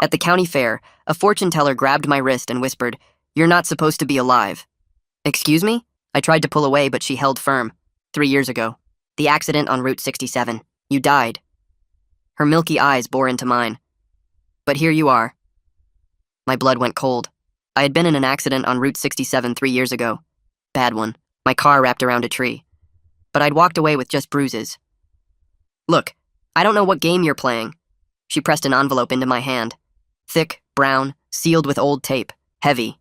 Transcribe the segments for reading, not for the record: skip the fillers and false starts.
At the county fair, a fortune teller grabbed my wrist and whispered, "You're not supposed to be alive." Excuse me? I tried to pull away, but she held firm. 3 years ago. The accident on Route 67. You died. Her milky eyes bore into mine. But here you are. My blood went cold. I had been in an accident on Route 67 3 years ago. Bad one. My car wrapped around a tree. But I'd walked away with just bruises. Look, I don't know what game you're playing. She pressed an envelope into my hand. Thick, brown, sealed with old tape. Heavy.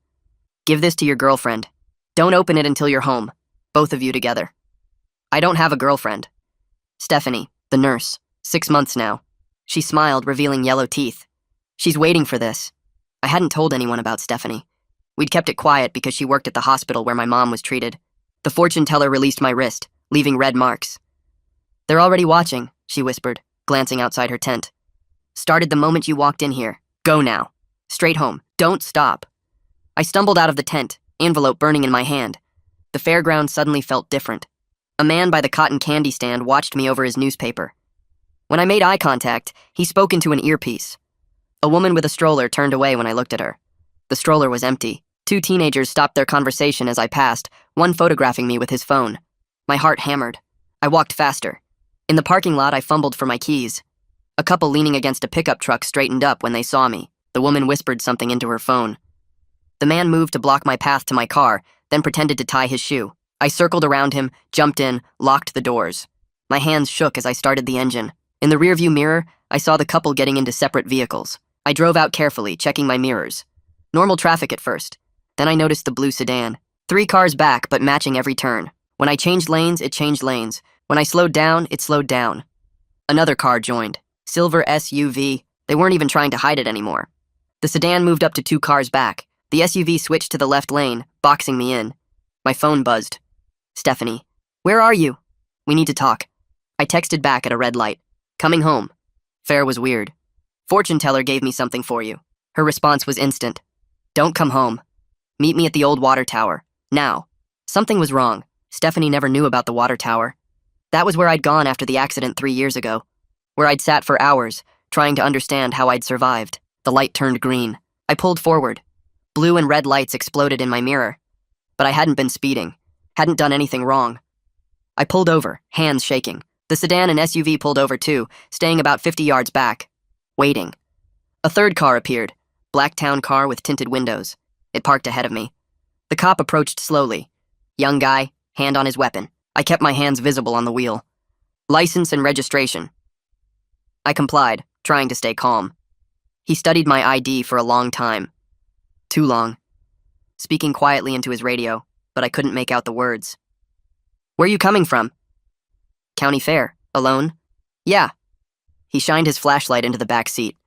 Give this to your girlfriend. Don't open it until you're home. Both of you together. I don't have a girlfriend. Stephanie, the nurse. 6 months now. She smiled, revealing yellow teeth. She's waiting for this. I hadn't told anyone about Stephanie. We'd kept it quiet because she worked at the hospital where my mom was treated. The fortune teller released my wrist, leaving red marks. They're already watching, she whispered, glancing outside her tent. Started the moment you walked in here. Go now. Straight home. Don't stop. I stumbled out of the tent, envelope burning in my hand. The fairground suddenly felt different. A man by the cotton candy stand watched me over his newspaper. When I made eye contact, he spoke into an earpiece. A woman with a stroller turned away when I looked at her. The stroller was empty. 2 teenagers stopped their conversation as I passed, one photographing me with his phone. My heart hammered. I walked faster. In the parking lot, I fumbled for my keys. A couple leaning against a pickup truck straightened up when they saw me. The woman whispered something into her phone. The man moved to block my path to my car, then pretended to tie his shoe. I circled around him, jumped in, locked the doors. My hands shook as I started the engine. In the rearview mirror, I saw the couple getting into separate vehicles. I drove out carefully, checking my mirrors. Normal traffic at first. Then I noticed the blue sedan. 3 cars back, but matching every turn. When I changed lanes, it changed lanes. When I slowed down, it slowed down. Another car joined. Silver SUV. They weren't even trying to hide it anymore. The sedan moved up to 2 cars back. The SUV switched to the left lane, boxing me in. My phone buzzed. Stephanie. Where are you? We need to talk. I texted back at a red light. Coming home. Fair was weird. Fortune teller gave me something for you. Her response was instant. Don't come home. Meet me at the old water tower. Now. Something was wrong. Stephanie never knew about the water tower. That was where I'd gone after the accident 3 years ago. Where I'd sat for hours, trying to understand how I'd survived. The light turned green. I pulled forward. Blue and red lights exploded in my mirror. But I hadn't been speeding. Hadn't done anything wrong. I pulled over, hands shaking. The sedan and SUV pulled over too, staying about 50 yards back. Waiting. A third car appeared. Black town car with tinted windows. It parked ahead of me. The cop approached slowly. Young guy, hand on his weapon. I kept my hands visible on the wheel. License and registration. I complied, trying to stay calm. He studied my ID for a long time. Too long. Speaking quietly into his radio, but I couldn't make out the words. Where you coming from? County fair. Alone? Yeah. He shined his flashlight into the back seat.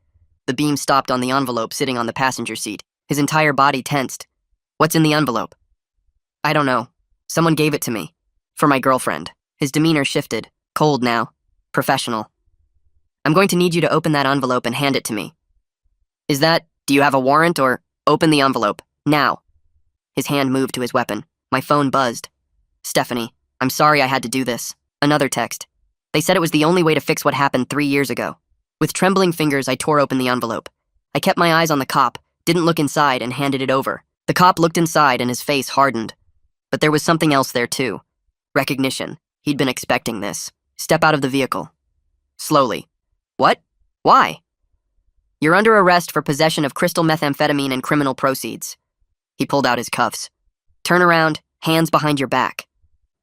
The beam stopped on the envelope sitting on the passenger seat. His entire body tensed. What's in the envelope? I don't know. Someone gave it to me. For my girlfriend. His demeanor shifted. Cold now. Professional. I'm going to need you to open that envelope and hand it to me. Do you have a warrant or... Open the envelope. Now. His hand moved to his weapon. My phone buzzed. Stephanie, I'm sorry I had to do this. Another text. They said it was the only way to fix what happened 3 years ago. With trembling fingers, I tore open the envelope. I kept my eyes on the cop, didn't look inside, and handed it over. The cop looked inside and his face hardened. But there was something else there too. Recognition. He'd been expecting this. Step out of the vehicle. Slowly. What? Why? You're under arrest for possession of crystal methamphetamine and criminal proceeds. He pulled out his cuffs. Turn around, hands behind your back.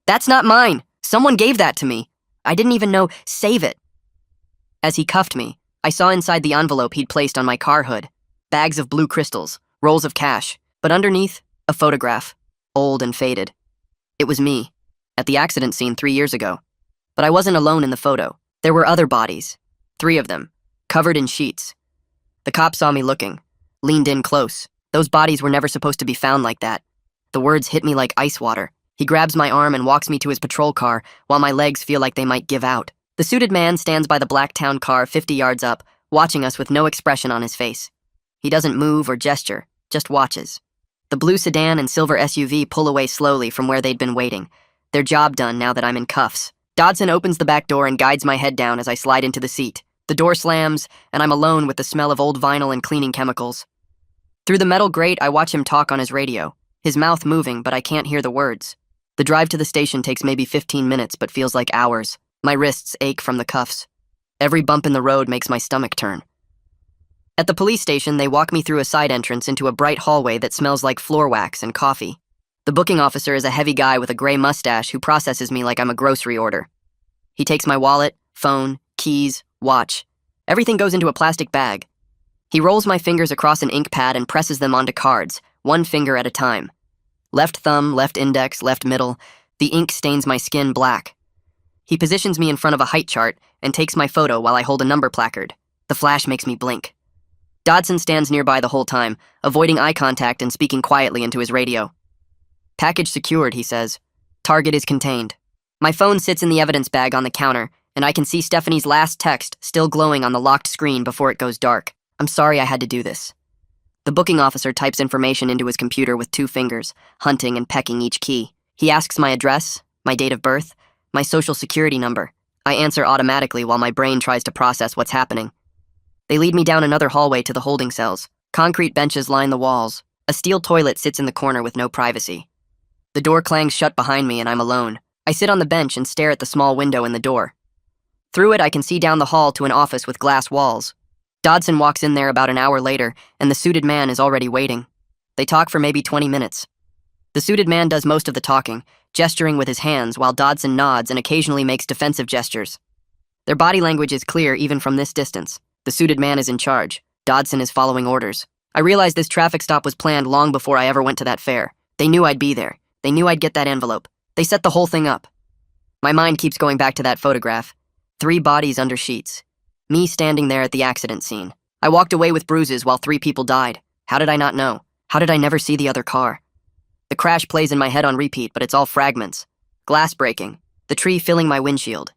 That's not mine. Someone gave that to me. I didn't even know. Save it. As he cuffed me, I saw inside the envelope he'd placed on my car hood. Bags of blue crystals, rolls of cash, but underneath, a photograph, old and faded. It was me, at the accident scene 3 years ago. But I wasn't alone in the photo. There were other bodies, 3 of them, covered in sheets. The cop saw me looking, leaned in close. Those bodies were never supposed to be found like that. The words hit me like ice water. He grabs my arm and walks me to his patrol car while my legs feel like they might give out. The suited man stands by the black town car 50 yards up, watching us with no expression on his face. He doesn't move or gesture, just watches. The blue sedan and silver SUV pull away slowly from where they'd been waiting. Their job done now that I'm in cuffs. Dodson opens the back door and guides my head down as I slide into the seat. The door slams, and I'm alone with the smell of old vinyl and cleaning chemicals. Through the metal grate, I watch him talk on his radio, his mouth moving, but I can't hear the words. The drive to the station takes maybe 15 minutes, but feels like hours. My wrists ache from the cuffs. Every bump in the road makes my stomach turn. At the police station, they walk me through a side entrance into a bright hallway that smells like floor wax and coffee. The booking officer is a heavy guy with a gray mustache who processes me like I'm a grocery order. He takes my wallet, phone, keys, watch. Everything goes into a plastic bag. He rolls my fingers across an ink pad and presses them onto cards, one finger at a time. Left thumb, left index, left middle. The ink stains my skin black. He positions me in front of a height chart and takes my photo while I hold a number placard. The flash makes me blink. Dodson stands nearby the whole time, avoiding eye contact and speaking quietly into his radio. "Package secured," he says. "Target is contained." My phone sits in the evidence bag on the counter, and I can see Stephanie's last text still glowing on the locked screen before it goes dark. "I'm sorry I had to do this." The booking officer types information into his computer with 2 fingers, hunting and pecking each key. He asks my address, my date of birth, my social security number. I answer automatically while my brain tries to process what's happening. They lead me down another hallway to the holding cells. Concrete benches line the walls. A steel toilet sits in the corner with no privacy. The door clangs shut behind me and I'm alone. I sit on the bench and stare at the small window in the door. Through it, I can see down the hall to an office with glass walls. Dodson walks in there about an hour later, and the suited man is already waiting. They talk for maybe 20 minutes. The suited man does most of the talking, gesturing with his hands while Dodson nods and occasionally makes defensive gestures. Their body language is clear even from this distance. The suited man is in charge. Dodson is following orders. I realized this traffic stop was planned long before I ever went to that fair. They knew I'd be there. They knew I'd get that envelope. They set the whole thing up. My mind keeps going back to that photograph. 3 bodies under sheets. Me standing there at the accident scene. I walked away with bruises while 3 people died. How did I not know? How did I never see the other car? The crash plays in my head on repeat, but it's all fragments. Glass breaking. The tree filling my windshield.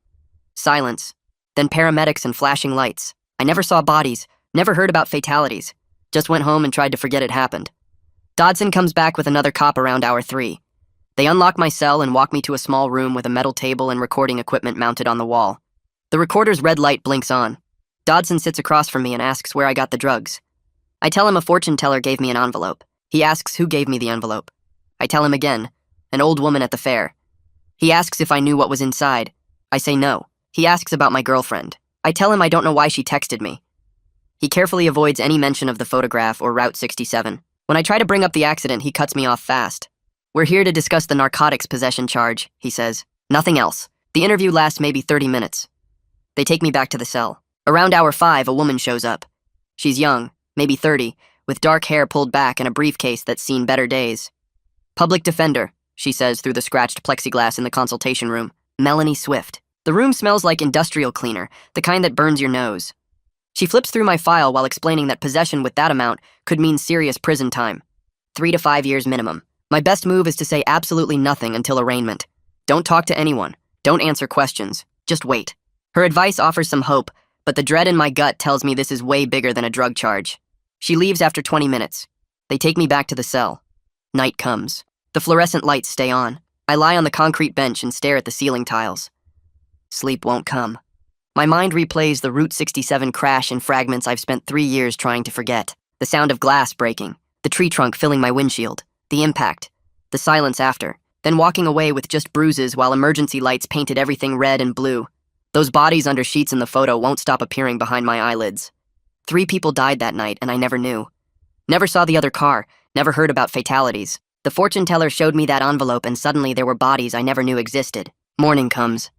Silence. Then paramedics and flashing lights. I never saw bodies, never heard about fatalities. Just went home and tried to forget it happened. Dodson comes back with another cop around hour 3. They unlock my cell and walk me to a small room with a metal table and recording equipment mounted on the wall. The recorder's red light blinks on. Dodson sits across from me and asks where I got the drugs. I tell him a fortune teller gave me an envelope. He asks who gave me the envelope. I tell him again, an old woman at the fair. He asks if I knew what was inside. I say no. He asks about my girlfriend. I tell him I don't know why she texted me. He carefully avoids any mention of the photograph or Route 67. When I try to bring up the accident, he cuts me off fast. "We're here to discuss the narcotics possession charge," he says. "Nothing else. The interview lasts maybe 30 minutes. They take me back to the cell. Around hour 5, a woman shows up. She's young, maybe 30, with dark hair pulled back and a briefcase that's seen better days. "Public defender," she says through the scratched plexiglass in the consultation room. "Melanie Swift." The room smells like industrial cleaner, the kind that burns your nose. She flips through my file while explaining that possession with that amount could mean serious prison time. 3 to 5 years minimum. My best move is to say absolutely nothing until arraignment. Don't talk to anyone. Don't answer questions. Just wait. Her advice offers some hope, but the dread in my gut tells me this is way bigger than a drug charge. She leaves after 20 minutes. They take me back to the cell. Night comes. The fluorescent lights stay on. I lie on the concrete bench and stare at the ceiling tiles. Sleep won't come. My mind replays the Route 67 crash in fragments I've spent 3 years trying to forget. The sound of glass breaking, the tree trunk filling my windshield, the impact, the silence after, then walking away with just bruises while emergency lights painted everything red and blue. Those bodies under sheets in the photo won't stop appearing behind my eyelids. 3 people died that night, and I never knew. Never saw the other car, never heard about fatalities. The fortune teller showed me that envelope, and suddenly there were bodies I never knew existed. Morning comes.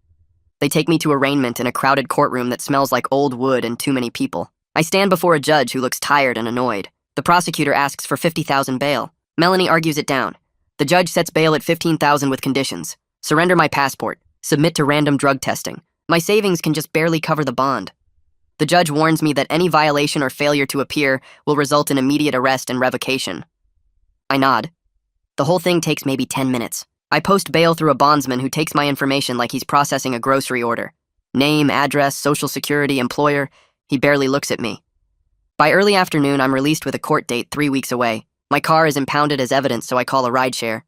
They take me to arraignment in a crowded courtroom that smells like old wood and too many people. I stand before a judge who looks tired and annoyed. The prosecutor asks for $50,000 bail. Melanie argues it down. The judge sets bail at $15,000 with conditions. Surrender my passport. Submit to random drug testing. My savings can just barely cover the bond. The judge warns me that any violation or failure to appear will result in immediate arrest and revocation. I nod. The whole thing takes maybe 10 minutes. I post bail through a bondsman who takes my information like he's processing a grocery order. Name, address, social security, employer. He barely looks at me. By early afternoon, I'm released with a court date 3 weeks away. My car is impounded as evidence, so I call a rideshare.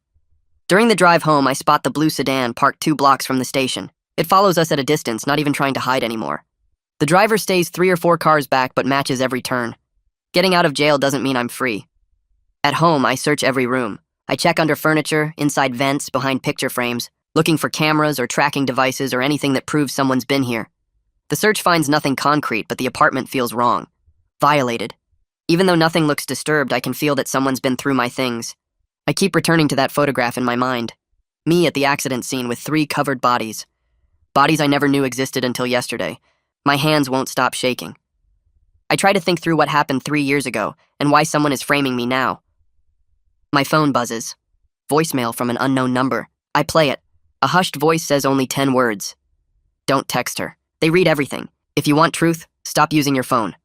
During the drive home, I spot the blue sedan parked 2 blocks from the station. It follows us at a distance, not even trying to hide anymore. The driver stays 3 or 4 cars back but matches every turn. Getting out of jail doesn't mean I'm free. At home, I search every room. I check under furniture, inside vents, behind picture frames, looking for cameras or tracking devices or anything that proves someone's been here. The search finds nothing concrete, but the apartment feels wrong. Violated. Even though nothing looks disturbed, I can feel that someone's been through my things. I keep returning to that photograph in my mind. Me at the accident scene with 3 covered bodies. Bodies I never knew existed until yesterday. My hands won't stop shaking. I try to think through what happened 3 years ago and why someone is framing me now. My phone buzzes. Voicemail from an unknown number. I play it. A hushed voice says only 10 words. Don't text her. They read everything. If you want truth, stop using your phone.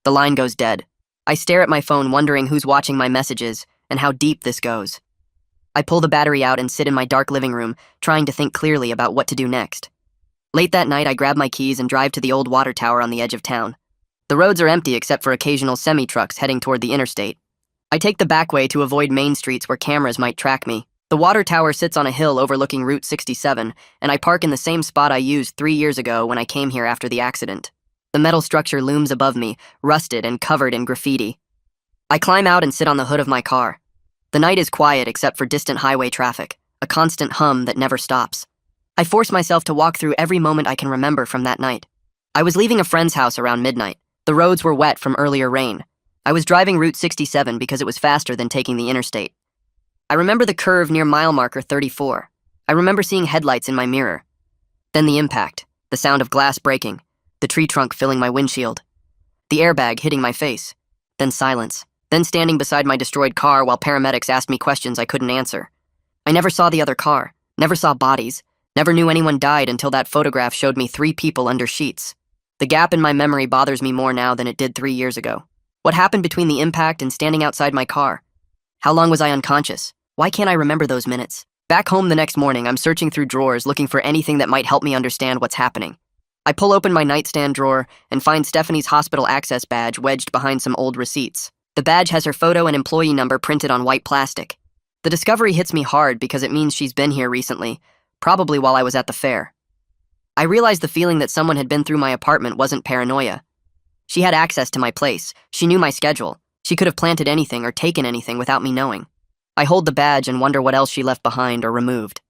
The line goes dead. I stare at my phone wondering who's watching my messages and how deep this goes. I pull the battery out and sit in my dark living room, trying to think clearly about what to do next. Late that night, I grab my keys and drive to the old water tower on the edge of town. The roads are empty except for occasional semi-trucks heading toward the interstate. I take the back way to avoid main streets where cameras might track me. The water tower sits on a hill overlooking Route 67, and I park in the same spot I used 3 years ago when I came here after the accident. The metal structure looms above me, rusted and covered in graffiti. I climb out and sit on the hood of my car. The night is quiet except for distant highway traffic, a constant hum that never stops. I force myself to walk through every moment I can remember from that night. I was leaving a friend's house around midnight. The roads were wet from earlier rain. I was driving Route 67 because it was faster than taking the interstate. I remember the curve near mile marker 34. I remember seeing headlights in my mirror. Then the impact, the sound of glass breaking, the tree trunk filling my windshield, the airbag hitting my face, then silence, then standing beside my destroyed car while paramedics asked me questions I couldn't answer. I never saw the other car, never saw bodies, never knew anyone died until that photograph showed me 3 people under sheets. The gap in my memory bothers me more now than it did 3 years ago. What happened between the impact and standing outside my car? How long was I unconscious? Why can't I remember those minutes? Back home the next morning, I'm searching through drawers looking for anything that might help me understand what's happening. I pull open my nightstand drawer and find Stephanie's hospital access badge wedged behind some old receipts. The badge has her photo and employee number printed on white plastic. The discovery hits me hard because it means she's been here recently, probably while I was at the fair. I realized the feeling that someone had been through my apartment wasn't paranoia. She had access to my place. She knew my schedule. She could have planted anything or taken anything without me knowing. I hold the badge and wonder what else she left behind or removed.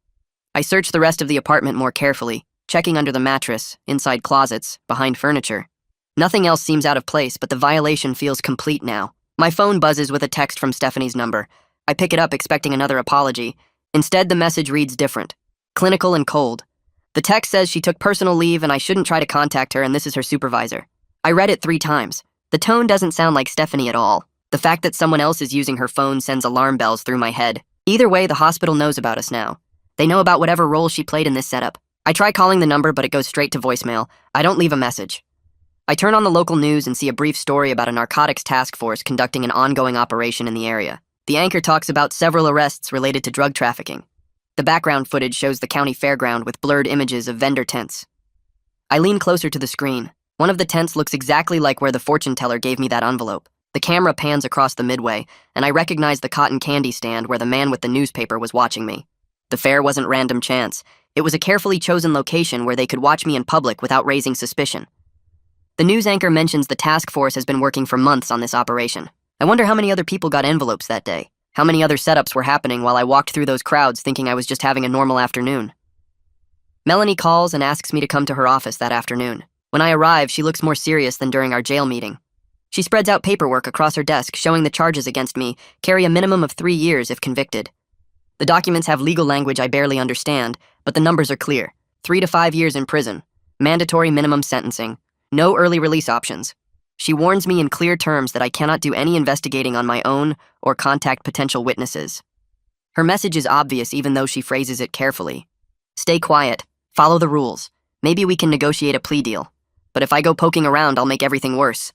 I search the rest of the apartment more carefully, checking under the mattress, inside closets, behind furniture. Nothing else seems out of place, but the violation feels complete now. My phone buzzes with a text from Stephanie's number. I pick it up expecting another apology. Instead, the message reads different. Clinical and cold. The text says she took personal leave and I shouldn't try to contact her and this is her supervisor. I read it 3 times. The tone doesn't sound like Stephanie at all. The fact that someone else is using her phone sends alarm bells through my head. Either way, the hospital knows about us now. They know about whatever role she played in this setup. I try calling the number, but it goes straight to voicemail. I don't leave a message. I turn on the local news and see a brief story about a narcotics task force conducting an ongoing operation in the area. The anchor talks about several arrests related to drug trafficking. The background footage shows the county fairground with blurred images of vendor tents. I lean closer to the screen. One of the tents looks exactly like where the fortune teller gave me that envelope. The camera pans across the midway, and I recognize the cotton candy stand where the man with the newspaper was watching me. The fair wasn't random chance. It was a carefully chosen location where they could watch me in public without raising suspicion. The news anchor mentions the task force has been working for months on this operation. I wonder how many other people got envelopes that day. How many other setups were happening while I walked through those crowds thinking I was just having a normal afternoon. Melanie calls and asks me to come to her office that afternoon. When I arrive, she looks more serious than during our jail meeting. She spreads out paperwork across her desk showing the charges against me carry a minimum of 3 years if convicted. The documents have legal language I barely understand, but the numbers are clear. 3 to 5 years in prison, mandatory minimum sentencing, no early release options. She warns me in clear terms that I cannot do any investigating on my own or contact potential witnesses. Her message is obvious even though she phrases it carefully. Stay quiet, follow the rules. Maybe we can negotiate a plea deal. But if I go poking around, I'll make everything worse.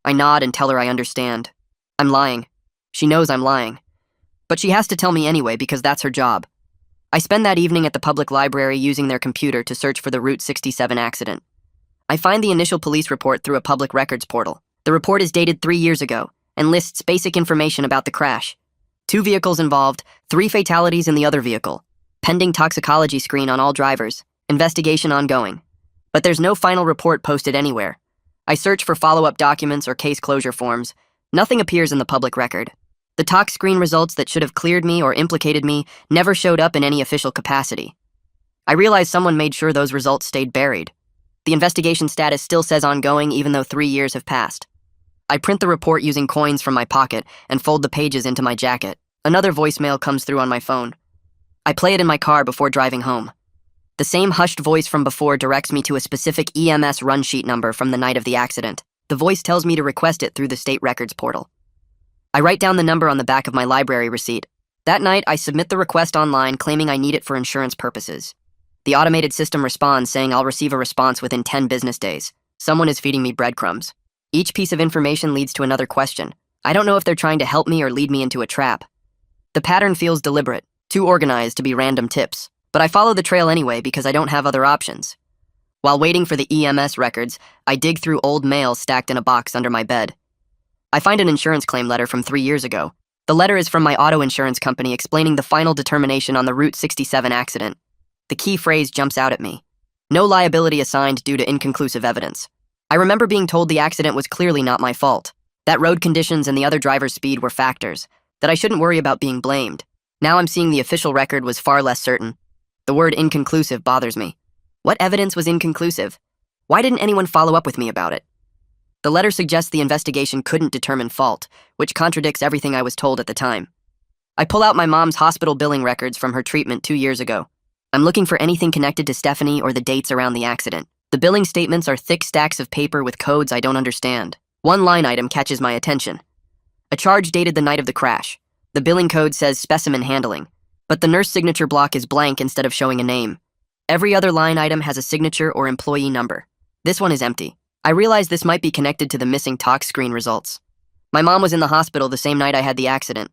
I nod and tell her I understand. I'm lying. She knows I'm lying. But she has to tell me anyway because that's her job. I spend that evening at the public library using their computer to search for the Route 67 accident. I find the initial police report through a public records portal. The report is dated 3 years ago and lists basic information about the crash. 2 vehicles involved, 3 fatalities in the other vehicle. Pending toxicology screen on all drivers. Investigation ongoing. But there's no final report posted anywhere. I search for follow-up documents or case closure forms. Nothing appears in the public record. The tox screen results that should have cleared me or implicated me never showed up in any official capacity. I realize someone made sure those results stayed buried. The investigation status still says ongoing even though 3 years have passed. I print the report using coins from my pocket and fold the pages into my jacket. Another voicemail comes through on my phone. I play it in my car before driving home. The same hushed voice from before directs me to a specific EMS run sheet number from the night of the accident. The voice tells me to request it through the state records portal. I write down the number on the back of my library receipt. That night, I submit the request online claiming I need it for insurance purposes. The automated system responds saying I'll receive a response within 10 business days. Someone is feeding me breadcrumbs. Each piece of information leads to another question. I don't know if they're trying to help me or lead me into a trap. The pattern feels deliberate, too organized to be random tips. But I follow the trail anyway because I don't have other options. While waiting for the EMS records, I dig through old mail stacked in a box under my bed. I find an insurance claim letter from 3 years ago. The letter is from my auto insurance company explaining the final determination on the Route 67 accident. The key phrase jumps out at me. No liability assigned due to inconclusive evidence. I remember being told the accident was clearly not my fault, that road conditions and the other driver's speed were factors, that I shouldn't worry about being blamed. Now I'm seeing the official record was far less certain. The word inconclusive bothers me. What evidence was inconclusive? Why didn't anyone follow up with me about it? The letter suggests the investigation couldn't determine fault, which contradicts everything I was told at the time. I pull out my mom's hospital billing records from her treatment 2 years ago. I'm looking for anything connected to Stephanie or the dates around the accident. The billing statements are thick stacks of paper with codes I don't understand. One line item catches my attention. A charge dated the night of the crash. The billing code says specimen handling, but the nurse signature block is blank instead of showing a name. Every other line item has a signature or employee number. This one is empty. I realize this might be connected to the missing tox screen results. My mom was in the hospital the same night I had the accident.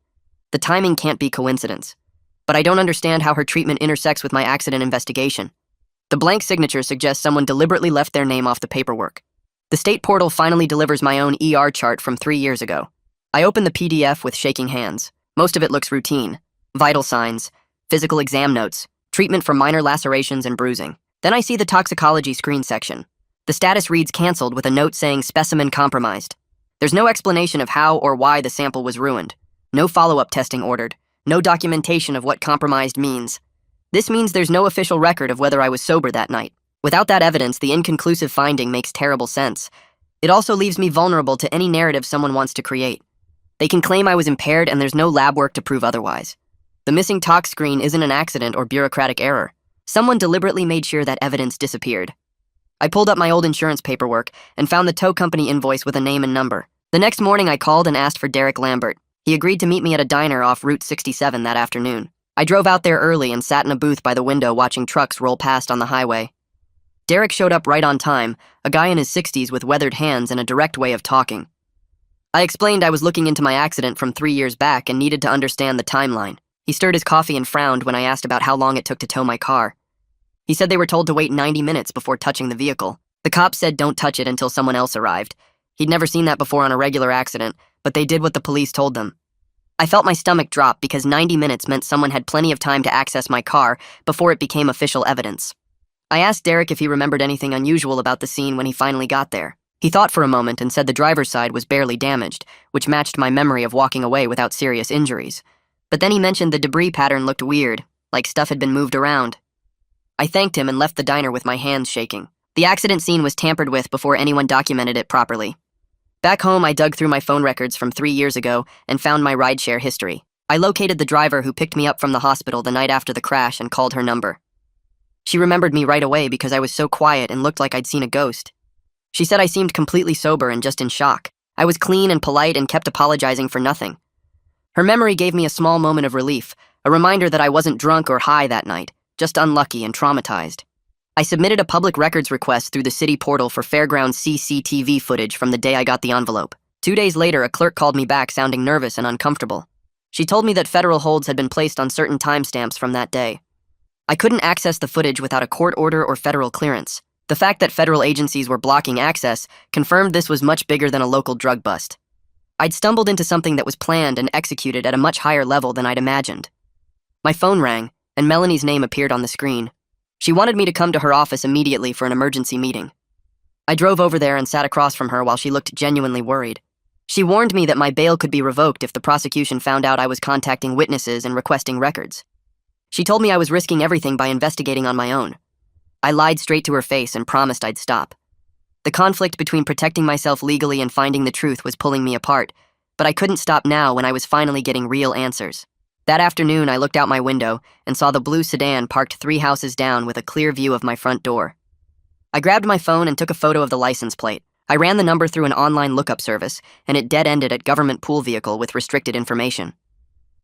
The timing can't be coincidence. But I don't understand how her treatment intersects with my accident investigation. The blank signature suggests someone deliberately left their name off the paperwork. The state portal finally delivers my own ER chart from 3 years ago. I open the PDF with shaking hands. Most of it looks routine. Vital signs, physical exam notes, treatment for minor lacerations and bruising. Then I see the toxicology screen section. The status reads canceled with a note saying specimen compromised. There's no explanation of how or why the sample was ruined. No follow-up testing ordered. No documentation of what compromised means. This means there's no official record of whether I was sober that night. Without that evidence, the inconclusive finding makes terrible sense. It also leaves me vulnerable to any narrative someone wants to create. They can claim I was impaired and there's no lab work to prove otherwise. The missing tox screen isn't an accident or bureaucratic error. Someone deliberately made sure that evidence disappeared. I pulled up my old insurance paperwork and found the tow company invoice with a name and number. The next morning I called and asked for Derek Lambert. He agreed to meet me at a diner off Route 67 that afternoon. I drove out there early and sat in a booth by the window watching trucks roll past on the highway. Derek showed up right on time, a guy in his 60s with weathered hands and a direct way of talking. I explained I was looking into my accident from 3 years back and needed to understand the timeline. He stirred his coffee and frowned when I asked about how long it took to tow my car. He said they were told to wait 90 minutes before touching the vehicle. The cops said don't touch it until someone else arrived. He'd never seen that before on a regular accident, but they did what the police told them. I felt my stomach drop because 90 minutes meant someone had plenty of time to access my car before it became official evidence. I asked Derek if he remembered anything unusual about the scene when he finally got there. He thought for a moment and said the driver's side was barely damaged, which matched my memory of walking away without serious injuries. But then he mentioned the debris pattern looked weird, like stuff had been moved around. I thanked him and left the diner with my hands shaking. The accident scene was tampered with before anyone documented it properly. Back home, I dug through my phone records from 3 years ago and found my rideshare history. I located the driver who picked me up from the hospital the night after the crash and called her number. She remembered me right away because I was so quiet and looked like I'd seen a ghost. She said I seemed completely sober and just in shock. I was clean and polite and kept apologizing for nothing. Her memory gave me a small moment of relief, a reminder that I wasn't drunk or high that night, just unlucky and traumatized. I submitted a public records request through the city portal for fairground CCTV footage from the day I got the envelope. 2 days later, a clerk called me back sounding nervous and uncomfortable. She told me that federal holds had been placed on certain timestamps from that day. I couldn't access the footage without a court order or federal clearance. The fact that federal agencies were blocking access confirmed this was much bigger than a local drug bust. I'd stumbled into something that was planned and executed at a much higher level than I'd imagined. My phone rang, and Melanie's name appeared on the screen. She wanted me to come to her office immediately for an emergency meeting. I drove over there and sat across from her while she looked genuinely worried. She warned me that my bail could be revoked if the prosecution found out I was contacting witnesses and requesting records. She told me I was risking everything by investigating on my own. I lied straight to her face and promised I'd stop. The conflict between protecting myself legally and finding the truth was pulling me apart, but I couldn't stop now when I was finally getting real answers. That afternoon, I looked out my window and saw the blue sedan parked 3 houses down with a clear view of my front door. I grabbed my phone and took a photo of the license plate. I ran the number through an online lookup service, and it dead-ended at government pool vehicle with restricted information.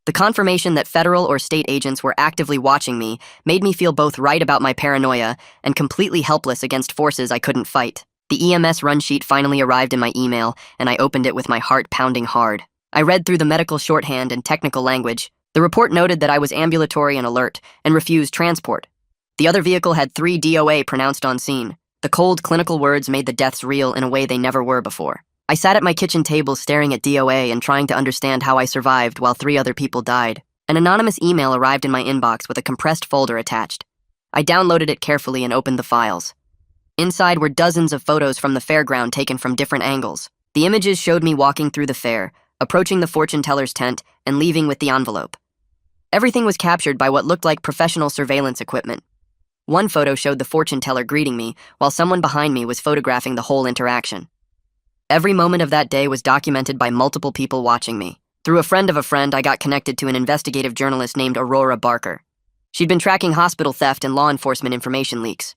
The confirmation that federal or state agents were actively watching me made me feel both right about my paranoia and completely helpless against forces I couldn't fight. The EMS run sheet finally arrived in my email, and I opened it with my heart pounding hard. I read through the medical shorthand and technical language. The report noted that I was ambulatory and alert and refused transport. The other vehicle had 3 DOA pronounced on scene. The cold, clinical words made the deaths real in a way they never were before. I sat at my kitchen table staring at DOA and trying to understand how I survived while 3 other people died. An anonymous email arrived in my inbox with a compressed folder attached. I downloaded it carefully and opened the files. Inside were dozens of photos from the fairground taken from different angles. The images showed me walking through the fair, approaching the fortune teller's tent, and leaving with the envelope. Everything was captured by what looked like professional surveillance equipment. One photo showed the fortune teller greeting me, while someone behind me was photographing the whole interaction. Every moment of that day was documented by multiple people watching me. Through a friend of a friend, I got connected to an investigative journalist named Aurora Barker. She'd been tracking hospital theft and law enforcement information leaks.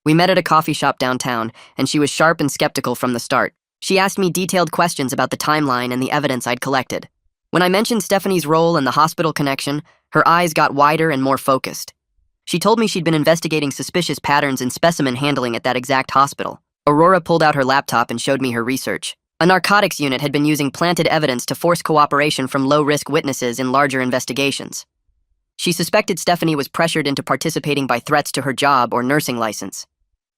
We met at a coffee shop downtown, and she was sharp and skeptical from the start. She asked me detailed questions about the timeline and the evidence I'd collected. When I mentioned Stephanie's role and the hospital connection, her eyes got wider and more focused. She told me she'd been investigating suspicious patterns in specimen handling at that exact hospital. Aurora pulled out her laptop and showed me her research. A narcotics unit had been using planted evidence to force cooperation from low-risk witnesses in larger investigations. She suspected Stephanie was pressured into participating by threats to her job or nursing license.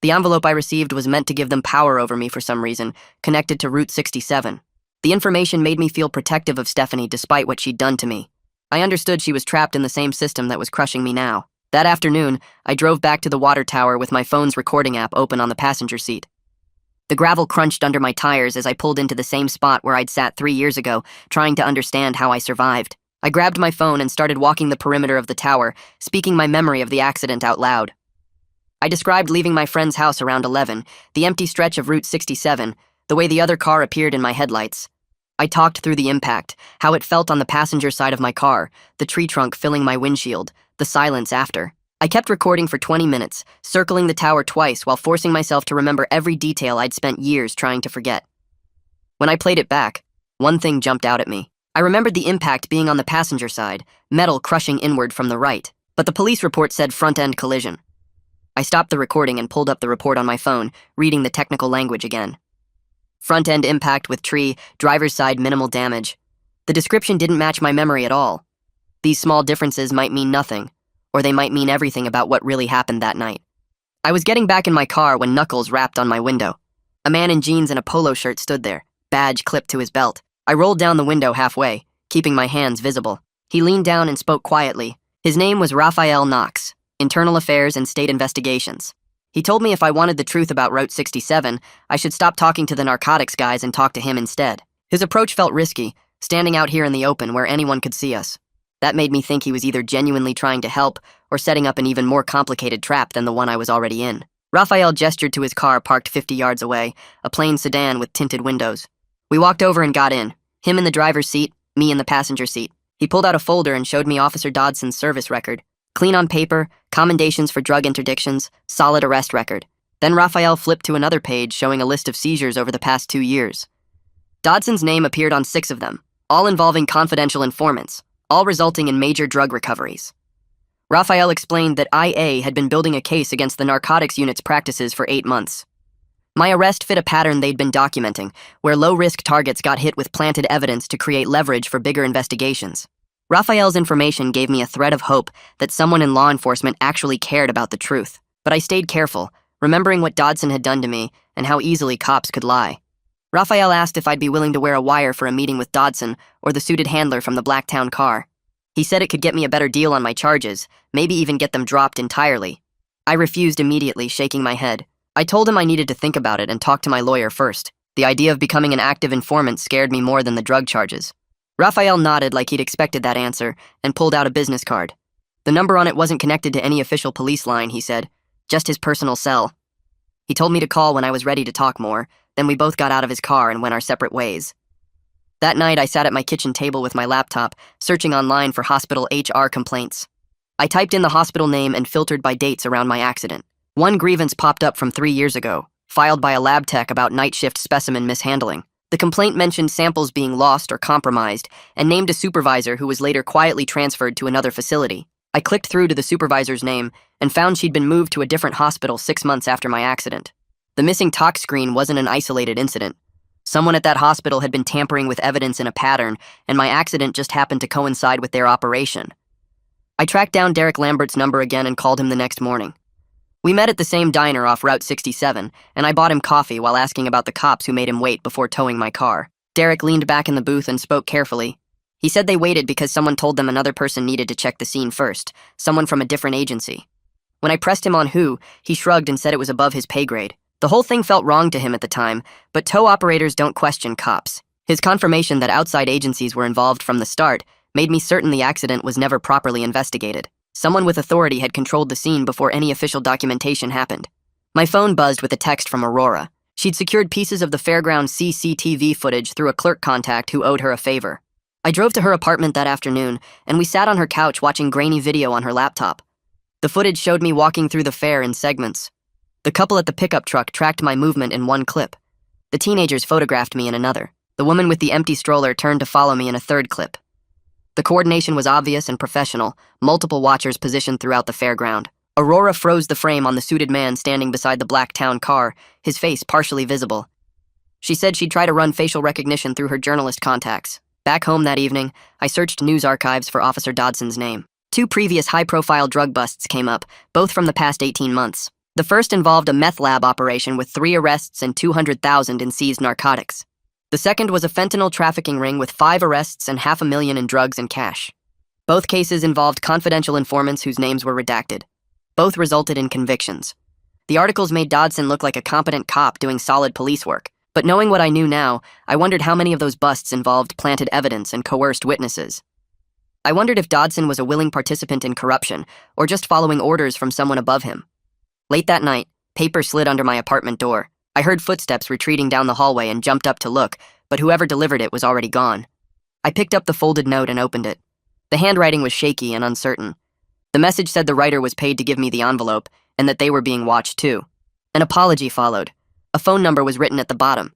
The envelope I received was meant to give them power over me for some reason, connected to Route 67. The information made me feel protective of Stephanie despite what she'd done to me. I understood she was trapped in the same system that was crushing me now. That afternoon, I drove back to the water tower with my phone's recording app open on the passenger seat. The gravel crunched under my tires as I pulled into the same spot where I'd sat 3 years ago, trying to understand how I survived. I grabbed my phone and started walking the perimeter of the tower, speaking my memory of the accident out loud. I described leaving my friend's house around 11, the empty stretch of Route 67, the way the other car appeared in my headlights. I talked through the impact, how it felt on the passenger side of my car, the tree trunk filling my windshield, the silence after. I kept recording for 20 minutes, circling the tower twice while forcing myself to remember every detail I'd spent years trying to forget. When I played it back, one thing jumped out at me. I remembered the impact being on the passenger side, metal crushing inward from the right, but the police report said front-end collision. I stopped the recording and pulled up the report on my phone, reading the technical language again. Front-end impact with tree, driver's side minimal damage. The description didn't match my memory at all. These small differences might mean nothing, or they might mean everything about what really happened that night. I was getting back in my car when Knuckles rapped on my window. A man in jeans and a polo shirt stood there, badge clipped to his belt. I rolled down the window halfway, keeping my hands visible. He leaned down and spoke quietly. His name was Raphael Knox, Internal Affairs and State Investigations. He told me if I wanted the truth about Route 67, I should stop talking to the narcotics guys and talk to him instead. His approach felt risky, standing out here in the open where anyone could see us. That made me think he was either genuinely trying to help or setting up an even more complicated trap than the one I was already in. Raphael gestured to his car parked 50 yards away, a plain sedan with tinted windows. We walked over and got in, him in the driver's seat, me in the passenger seat. He pulled out a folder and showed me Officer Dodson's service record. Clean on paper, commendations for drug interdictions, solid arrest record. Then Raphael flipped to another page showing a list of seizures over the past 2 years. Dodson's name appeared on 6 of them, all involving confidential informants, all resulting in major drug recoveries. Raphael explained that IA had been building a case against the narcotics unit's practices for 8 months. My arrest fit a pattern they'd been documenting, where low-risk targets got hit with planted evidence to create leverage for bigger investigations. Raphael's information gave me a thread of hope that someone in law enforcement actually cared about the truth. But I stayed careful, remembering what Dodson had done to me and how easily cops could lie. Raphael asked if I'd be willing to wear a wire for a meeting with Dodson or the suited handler from the Blacktown car. He said it could get me a better deal on my charges, maybe even get them dropped entirely. I refused immediately, shaking my head. I told him I needed to think about it and talk to my lawyer first. The idea of becoming an active informant scared me more than the drug charges. Raphael nodded like he'd expected that answer and pulled out a business card. The number on it wasn't connected to any official police line, he said, just his personal cell. He told me to call when I was ready to talk more, then we both got out of his car and went our separate ways. That night, I sat at my kitchen table with my laptop, searching online for hospital HR complaints. I typed in the hospital name and filtered by dates around my accident. One grievance popped up from 3 years ago, filed by a lab tech about night shift specimen mishandling. The complaint mentioned samples being lost or compromised and named a supervisor who was later quietly transferred to another facility. I clicked through to the supervisor's name and found she'd been moved to a different hospital 6 months after my accident. The missing tox screen wasn't an isolated incident. Someone at that hospital had been tampering with evidence in a pattern, and my accident just happened to coincide with their operation. I tracked down Derek Lambert's number again and called him the next morning. We met at the same diner off Route 67, and I bought him coffee while asking about the cops who made him wait before towing my car. Derek leaned back in the booth and spoke carefully. He said they waited because someone told them another person needed to check the scene first, someone from a different agency. When I pressed him on who, he shrugged and said it was above his pay grade. The whole thing felt wrong to him at the time, but tow operators don't question cops. His confirmation that outside agencies were involved from the start made me certain the accident was never properly investigated. Someone with authority had controlled the scene before any official documentation happened. My phone buzzed with a text from Aurora. She'd secured pieces of the fairground CCTV footage through a clerk contact who owed her a favor. I drove to her apartment that afternoon, and we sat on her couch watching grainy video on her laptop. The footage showed me walking through the fair in segments. The couple at the pickup truck tracked my movement in one clip. The teenagers photographed me in another. The woman with the empty stroller turned to follow me in a third clip. The coordination was obvious and professional, multiple watchers positioned throughout the fairground. Aurora froze the frame on the suited man standing beside the black town car, his face partially visible. She said she'd try to run facial recognition through her journalist contacts. Back home that evening, I searched news archives for Officer Dodson's name. 2 previous high-profile drug busts came up, both from the past 18 months. The first involved a meth lab operation with 3 arrests and $200,000 in seized narcotics. The second was a fentanyl trafficking ring with 5 arrests and $500,000 in drugs and cash. Both cases involved confidential informants whose names were redacted. Both resulted in convictions. The articles made Dodson look like a competent cop doing solid police work, but knowing what I knew now, I wondered how many of those busts involved planted evidence and coerced witnesses. I wondered if Dodson was a willing participant in corruption or just following orders from someone above him. Late that night, paper slid under my apartment door. I heard footsteps retreating down the hallway and jumped up to look, but whoever delivered it was already gone. I picked up the folded note and opened it. The handwriting was shaky and uncertain. The message said the writer was paid to give me the envelope and that they were being watched too. An apology followed. A phone number was written at the bottom.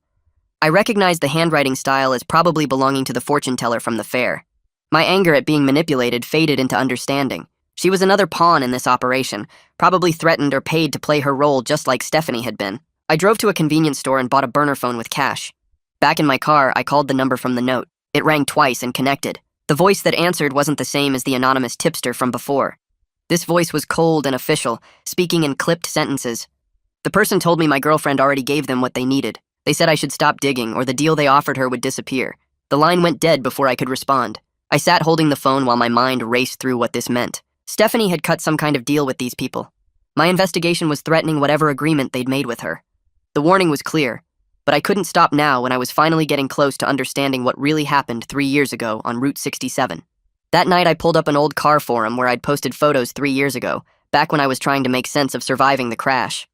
I recognized the handwriting style as probably belonging to the fortune teller from the fair. My anger at being manipulated faded into understanding. She was another pawn in this operation, probably threatened or paid to play her role just like Stephanie had been. I drove to a convenience store and bought a burner phone with cash. Back in my car, I called the number from the note. It rang twice and connected. The voice that answered wasn't the same as the anonymous tipster from before. This voice was cold and official, speaking in clipped sentences. The person told me my girlfriend already gave them what they needed. They said I should stop digging or the deal they offered her would disappear. The line went dead before I could respond. I sat holding the phone while my mind raced through what this meant. Stephanie had cut some kind of deal with these people. My investigation was threatening whatever agreement they'd made with her. The warning was clear, but I couldn't stop now when I was finally getting close to understanding what really happened 3 years ago on Route 67. That night I pulled up an old car forum where I'd posted photos 3 years ago, back when I was trying to make sense of surviving the crash.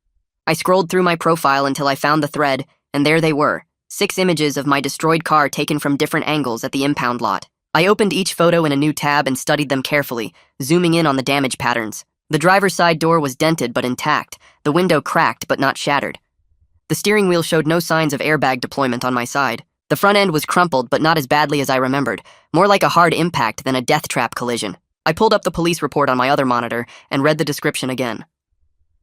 I scrolled through my profile until I found the thread, and there they were, 6 images of my destroyed car taken from different angles at the impound lot. I opened each photo in a new tab and studied them carefully, zooming in on the damage patterns. The driver's side door was dented but intact, the window cracked but not shattered. The steering wheel showed no signs of airbag deployment on my side. The front end was crumpled but not as badly as I remembered, more like a hard impact than a death trap collision. I pulled up the police report on my other monitor and read the description again.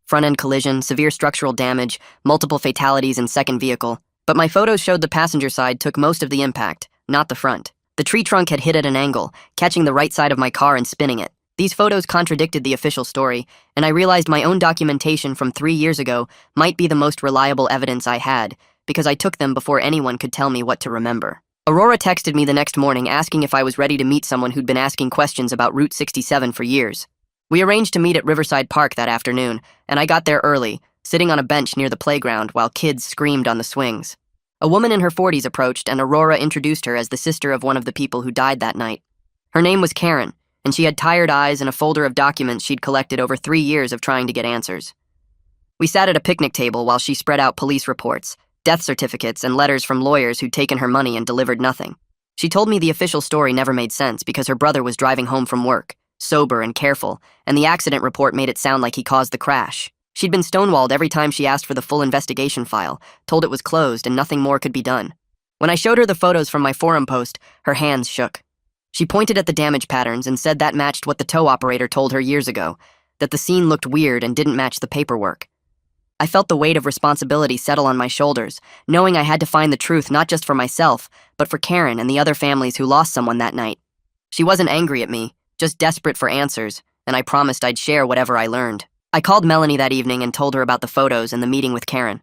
Front-end collision, severe structural damage, multiple fatalities in second vehicle, but my photos showed the passenger side took most of the impact, not the front. The tree trunk had hit at an angle, catching the right side of my car and spinning it. These photos contradicted the official story, and I realized my own documentation from 3 years ago might be the most reliable evidence I had, because I took them before anyone could tell me what to remember. Aurora texted me the next morning asking if I was ready to meet someone who'd been asking questions about Route 67 for years. We arranged to meet at Riverside Park that afternoon, and I got there early, sitting on a bench near the playground while kids screamed on the swings. A woman in her 40s approached, and Aurora introduced her as the sister of one of the people who died that night. Her name was Karen, and she had tired eyes and a folder of documents she'd collected over 3 years of trying to get answers. We sat at a picnic table while she spread out police reports, death certificates, and letters from lawyers who'd taken her money and delivered nothing. She told me the official story never made sense because her brother was driving home from work, sober and careful, and the accident report made it sound like he caused the crash. She'd been stonewalled every time she asked for the full investigation file, told it was closed and nothing more could be done. When I showed her the photos from my forum post, her hands shook. She pointed at the damage patterns and said that matched what the tow operator told her years ago, that the scene looked weird and didn't match the paperwork. I felt the weight of responsibility settle on my shoulders, knowing I had to find the truth not just for myself, but for Karen and the other families who lost someone that night. She wasn't angry at me, just desperate for answers, and I promised I'd share whatever I learned. I called Melanie that evening and told her about the photos and the meeting with Karen.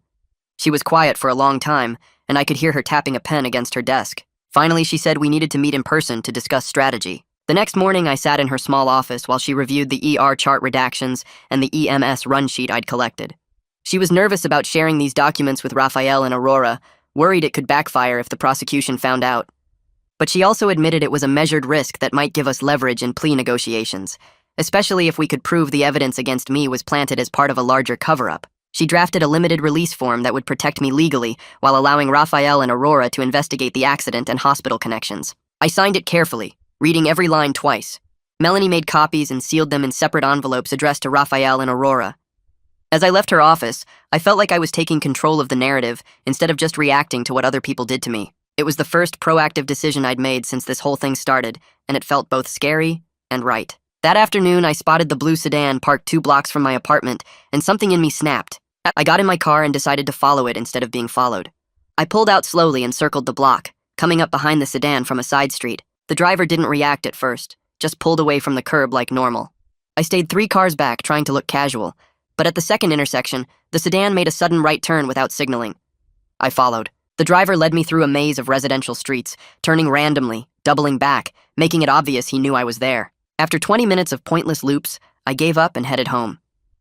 She was quiet for a long time, and I could hear her tapping a pen against her desk. Finally, she said we needed to meet in person to discuss strategy. The next morning, I sat in her small office while she reviewed the ER chart redactions and the EMS run sheet I'd collected. She was nervous about sharing these documents with Raphael and Aurora, worried it could backfire if the prosecution found out. But she also admitted it was a measured risk that might give us leverage in plea negotiations, especially if we could prove the evidence against me was planted as part of a larger cover-up. She drafted a limited release form that would protect me legally while allowing Raphael and Aurora to investigate the accident and hospital connections. I signed it carefully, reading every line twice. Melanie made copies and sealed them in separate envelopes addressed to Raphael and Aurora. As I left her office, I felt like I was taking control of the narrative instead of just reacting to what other people did to me. It was the first proactive decision I'd made since this whole thing started, and it felt both scary and right. That afternoon, I spotted the blue sedan parked 2 blocks from my apartment, and something in me snapped. I got in my car and decided to follow it instead of being followed. I pulled out slowly and circled the block, coming up behind the sedan from a side street. The driver didn't react at first, just pulled away from the curb like normal. I stayed 3 cars back, trying to look casual, but at the second intersection, the sedan made a sudden right turn without signaling. I followed. The driver led me through a maze of residential streets, turning randomly, doubling back, making it obvious he knew I was there. After 20 minutes of pointless loops, I gave up and headed home.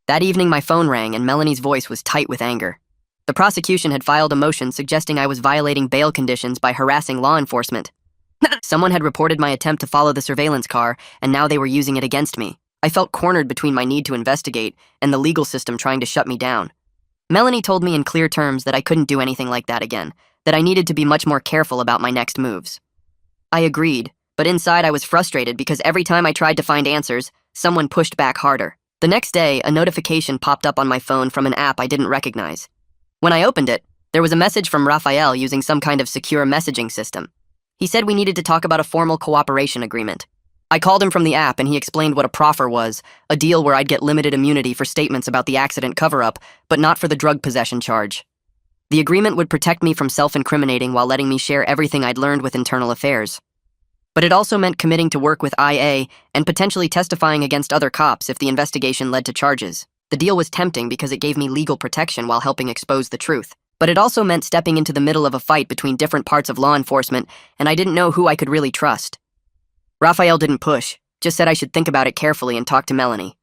That evening, my phone rang and Melanie's voice was tight with anger. The prosecution had filed a motion suggesting I was violating bail conditions by harassing law enforcement. Someone had reported my attempt to follow the surveillance car, and now they were using it against me. I felt cornered between my need to investigate and the legal system trying to shut me down. Melanie told me in clear terms that I couldn't do anything like that again, that I needed to be much more careful about my next moves. I agreed, but inside I was frustrated because every time I tried to find answers, someone pushed back harder. The next day, a notification popped up on my phone from an app I didn't recognize. When I opened it, there was a message from Raphael using some kind of secure messaging system. He said we needed to talk about a formal cooperation agreement. I called him from the app and he explained what a proffer was, a deal where I'd get limited immunity for statements about the accident cover-up, but not for the drug possession charge. The agreement would protect me from self-incriminating while letting me share everything I'd learned with internal affairs. But it also meant committing to work with IA and potentially testifying against other cops if the investigation led to charges. The deal was tempting because it gave me legal protection while helping expose the truth. But it also meant stepping into the middle of a fight between different parts of law enforcement, and I didn't know who I could really trust. Raphael didn't push, just said I should think about it carefully and talk to Melanie.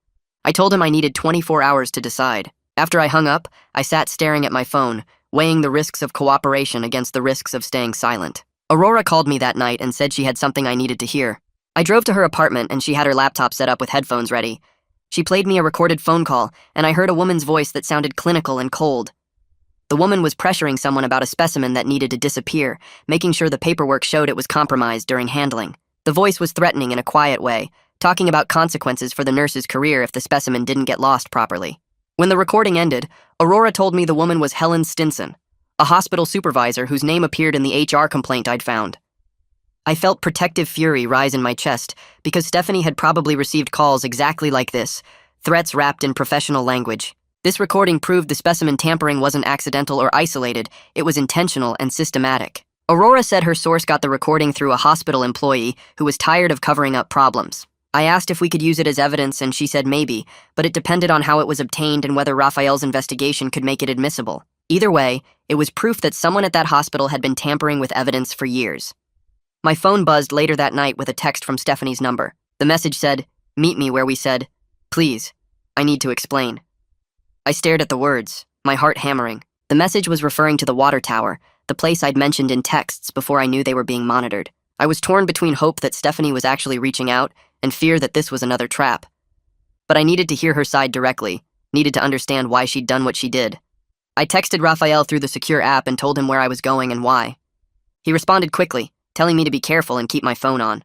I told him I needed 24 hours to decide. After I hung up, I sat staring at my phone, weighing the risks of cooperation against the risks of staying silent. Aurora called me that night and said she had something I needed to hear. I drove to her apartment and she had her laptop set up with headphones ready. She played me a recorded phone call, and I heard a woman's voice that sounded clinical and cold. The woman was pressuring someone about a specimen that needed to disappear, making sure the paperwork showed it was compromised during handling. The voice was threatening in a quiet way, talking about consequences for the nurse's career if the specimen didn't get lost properly. When the recording ended, Aurora told me the woman was Helen Stinson, a hospital supervisor whose name appeared in the HR complaint I'd found. I felt protective fury rise in my chest because Stephanie had probably received calls exactly like this, threats wrapped in professional language. This recording proved the specimen tampering wasn't accidental or isolated, it was intentional and systematic. Aurora said her source got the recording through a hospital employee who was tired of covering up problems. I asked if we could use it as evidence and she said maybe, but it depended on how it was obtained and whether Raphael's investigation could make it admissible. Either way, it was proof that someone at that hospital had been tampering with evidence for years. My phone buzzed later that night with a text from Stephanie's number. The message said, "Meet me where we said," Please, I need to explain. I stared at the words, my heart hammering. The message was referring to the water tower, the place I'd mentioned in texts before I knew they were being monitored. I was torn between hope that Stephanie was actually reaching out and fear that this was another trap. But I needed to hear her side directly, needed to understand why she'd done what she did. I texted Raphael through the secure app and told him where I was going and why. He responded quickly, telling me to be careful and keep my phone on.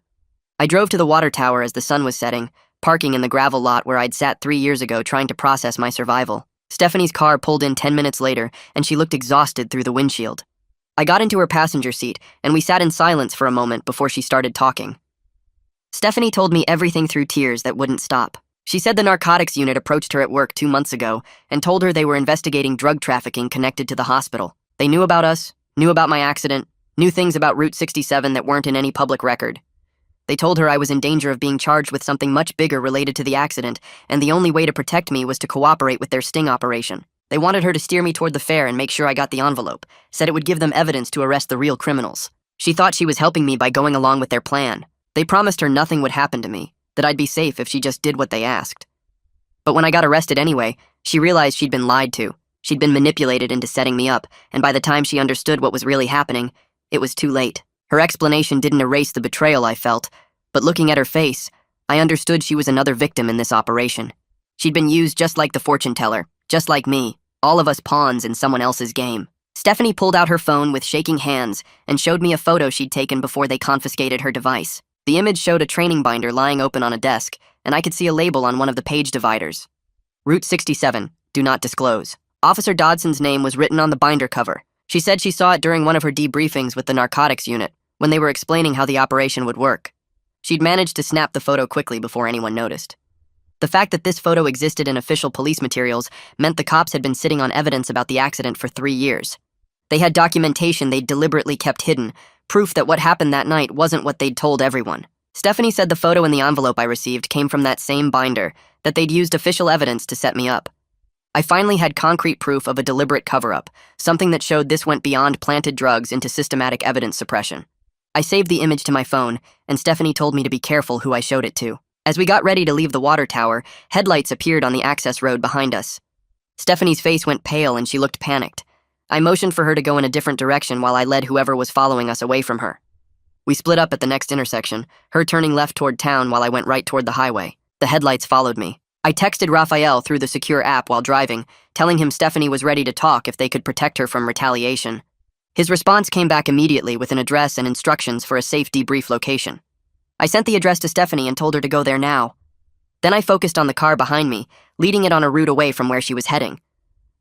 I drove to the water tower as the sun was setting, parking in the gravel lot where I'd sat 3 years ago trying to process my survival. Stephanie's car pulled in 10 minutes later, and she looked exhausted through the windshield. I got into her passenger seat, and we sat in silence for a moment before she started talking. Stephanie told me everything through tears that wouldn't stop. She said the narcotics unit approached her at work 2 months ago and told her they were investigating drug trafficking connected to the hospital. They knew about us, knew about my accident, knew things about Route 67 that weren't in any public record. They told her I was in danger of being charged with something much bigger related to the accident, and the only way to protect me was to cooperate with their sting operation. They wanted her to steer me toward the fair and make sure I got the envelope, said it would give them evidence to arrest the real criminals. She thought she was helping me by going along with their plan. They promised her nothing would happen to me, that I'd be safe if she just did what they asked. But when I got arrested anyway, she realized she'd been lied to. She'd been manipulated into setting me up, and by the time she understood what was really happening, it was too late. Her explanation didn't erase the betrayal I felt, but looking at her face, I understood she was another victim in this operation. She'd been used just like the fortune teller, just like me, all of us pawns in someone else's game. Stephanie pulled out her phone with shaking hands and showed me a photo she'd taken before they confiscated her device. The image showed a training binder lying open on a desk, and I could see a label on one of the page dividers. Route 67, do not disclose. Officer Dodson's name was written on the binder cover. She said she saw it during one of her debriefings with the narcotics unit, when they were explaining how the operation would work. She'd managed to snap the photo quickly before anyone noticed. The fact that this photo existed in official police materials meant the cops had been sitting on evidence about the accident for 3 years. They had documentation they'd deliberately kept hidden, proof that what happened that night wasn't what they'd told everyone. Stephanie said the photo in the envelope I received came from that same binder, that they'd used official evidence to set me up. I finally had concrete proof of a deliberate cover-up, something that showed this went beyond planted drugs into systematic evidence suppression. I saved the image to my phone, and Stephanie told me to be careful who I showed it to. As we got ready to leave the water tower, headlights appeared on the access road behind us. Stephanie's face went pale and she looked panicked. I motioned for her to go in a different direction while I led whoever was following us away from her. We split up at the next intersection, her turning left toward town while I went right toward the highway. The headlights followed me. I texted Raphael through the secure app while driving, telling him Stephanie was ready to talk if they could protect her from retaliation. His response came back immediately with an address and instructions for a safe debrief location. I sent the address to Stephanie and told her to go there now. Then I focused on the car behind me, leading it on a route away from where she was heading.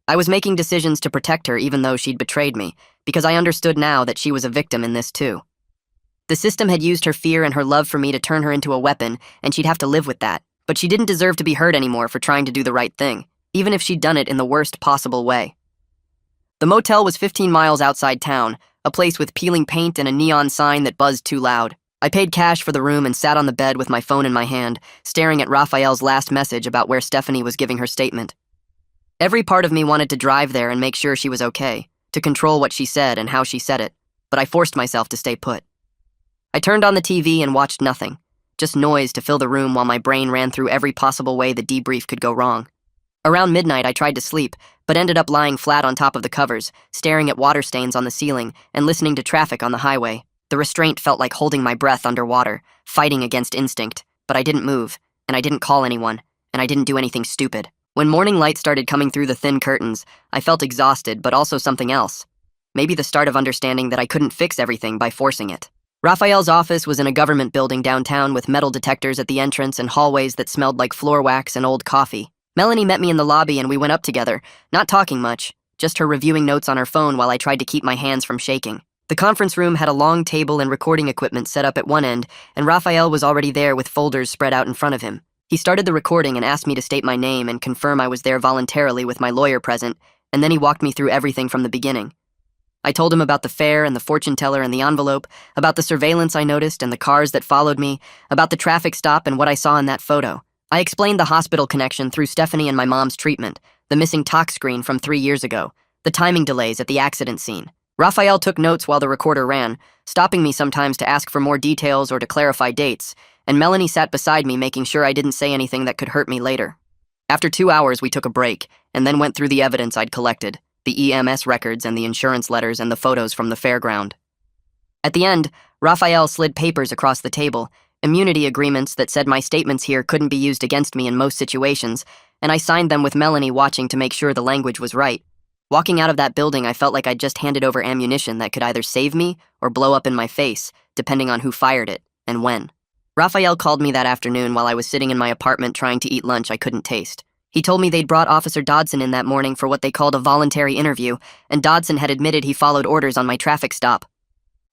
I was making decisions to protect her even though she'd betrayed me, because I understood now that she was a victim in this too. The system had used her fear and her love for me to turn her into a weapon, and she'd have to live with that. But she didn't deserve to be hurt anymore for trying to do the right thing, even if she'd done it in the worst possible way. The motel was 15 miles outside town, a place with peeling paint and a neon sign that buzzed too loud. I paid cash for the room and sat on the bed with my phone in my hand, staring at Raphael's last message about where Stephanie was giving her statement. Every part of me wanted to drive there and make sure she was okay, to control what she said and how she said it, but I forced myself to stay put. I turned on the TV and watched nothing, just noise to fill the room while my brain ran through every possible way the debrief could go wrong. Around midnight, I tried to sleep, but ended up lying flat on top of the covers, staring at water stains on the ceiling and listening to traffic on the highway. The restraint felt like holding my breath underwater, fighting against instinct, but I didn't move, and I didn't call anyone, and I didn't do anything stupid. When morning light started coming through the thin curtains, I felt exhausted, but also something else. Maybe the start of understanding that I couldn't fix everything by forcing it. Raphael's office was in a government building downtown with metal detectors at the entrance and hallways that smelled like floor wax and old coffee. Melanie met me in the lobby and we went up together, not talking much, just her reviewing notes on her phone while I tried to keep my hands from shaking. The conference room had a long table and recording equipment set up at one end, and Raphael was already there with folders spread out in front of him. He started the recording and asked me to state my name and confirm I was there voluntarily with my lawyer present, and then he walked me through everything from the beginning. I told him about the fair and the fortune teller and the envelope, about the surveillance I noticed and the cars that followed me, about the traffic stop and what I saw in that photo. I explained the hospital connection through Stephanie and my mom's treatment, the missing tox screen from 3 years ago, the timing delays at the accident scene. Raphael took notes while the recorder ran, stopping me sometimes to ask for more details or to clarify dates, and Melanie sat beside me making sure I didn't say anything that could hurt me later. After 2 hours, we took a break, and then went through the evidence I'd collected, the EMS records and the insurance letters and the photos from the fairground. At the end, Raphael slid papers across the table, immunity agreements that said my statements here couldn't be used against me in most situations, and I signed them with Melanie watching to make sure the language was right. Walking out of that building, I felt like I'd just handed over ammunition that could either save me or blow up in my face, depending on who fired it and when. Raphael called me that afternoon while I was sitting in my apartment trying to eat lunch I couldn't taste. He told me they'd brought Officer Dodson in that morning for what they called a voluntary interview, and Dodson had admitted he followed orders on my traffic stop.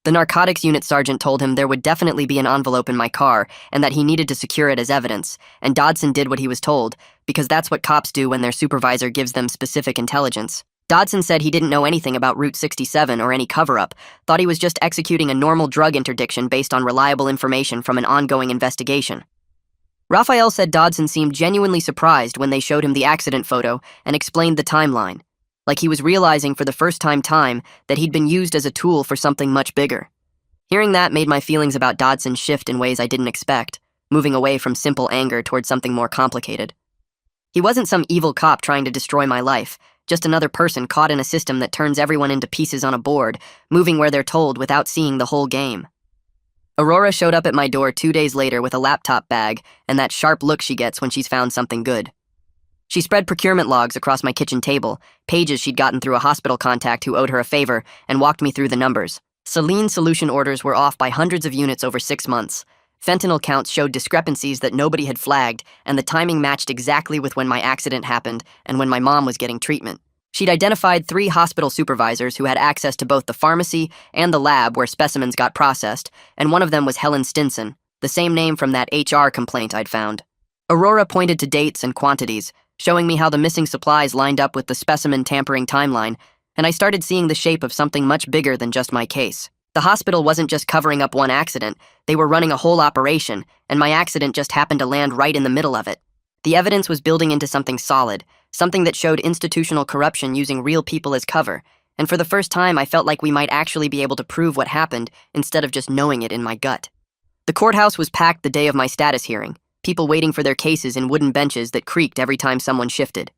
The narcotics unit sergeant told him there would definitely be an envelope in my car and that he needed to secure it as evidence, and Dodson did what he was told, because that's what cops do when their supervisor gives them specific intelligence. Dodson said he didn't know anything about Route 67 or any cover-up, thought he was just executing a normal drug interdiction based on reliable information from an ongoing investigation. Raphael said Dodson seemed genuinely surprised when they showed him the accident photo and explained the timeline, like he was realizing for the first time that he'd been used as a tool for something much bigger. Hearing that made my feelings about Dodson shift in ways I didn't expect, moving away from simple anger towards something more complicated. He wasn't some evil cop trying to destroy my life, just another person caught in a system that turns everyone into pieces on a board, moving where they're told without seeing the whole game. Aurora showed up at my door 2 days later with a laptop bag and that sharp look she gets when she's found something good. She spread procurement logs across my kitchen table, pages she'd gotten through a hospital contact who owed her a favor, and walked me through the numbers. Saline solution orders were off by hundreds of units over 6 months. Fentanyl counts showed discrepancies that nobody had flagged, and the timing matched exactly with when my accident happened and when my mom was getting treatment. She'd identified 3 hospital supervisors who had access to both the pharmacy and the lab where specimens got processed, and one of them was Helen Stinson, the same name from that HR complaint I'd found. Aurora pointed to dates and quantities, showing me how the missing supplies lined up with the specimen tampering timeline, and I started seeing the shape of something much bigger than just my case. The hospital wasn't just covering up one accident, they were running a whole operation, and my accident just happened to land right in the middle of it. The evidence was building into something solid, something that showed institutional corruption using real people as cover, and for the first time I felt like we might actually be able to prove what happened instead of just knowing it in my gut. The courthouse was packed the day of my status hearing, people waiting for their cases in wooden benches that creaked every time someone shifted.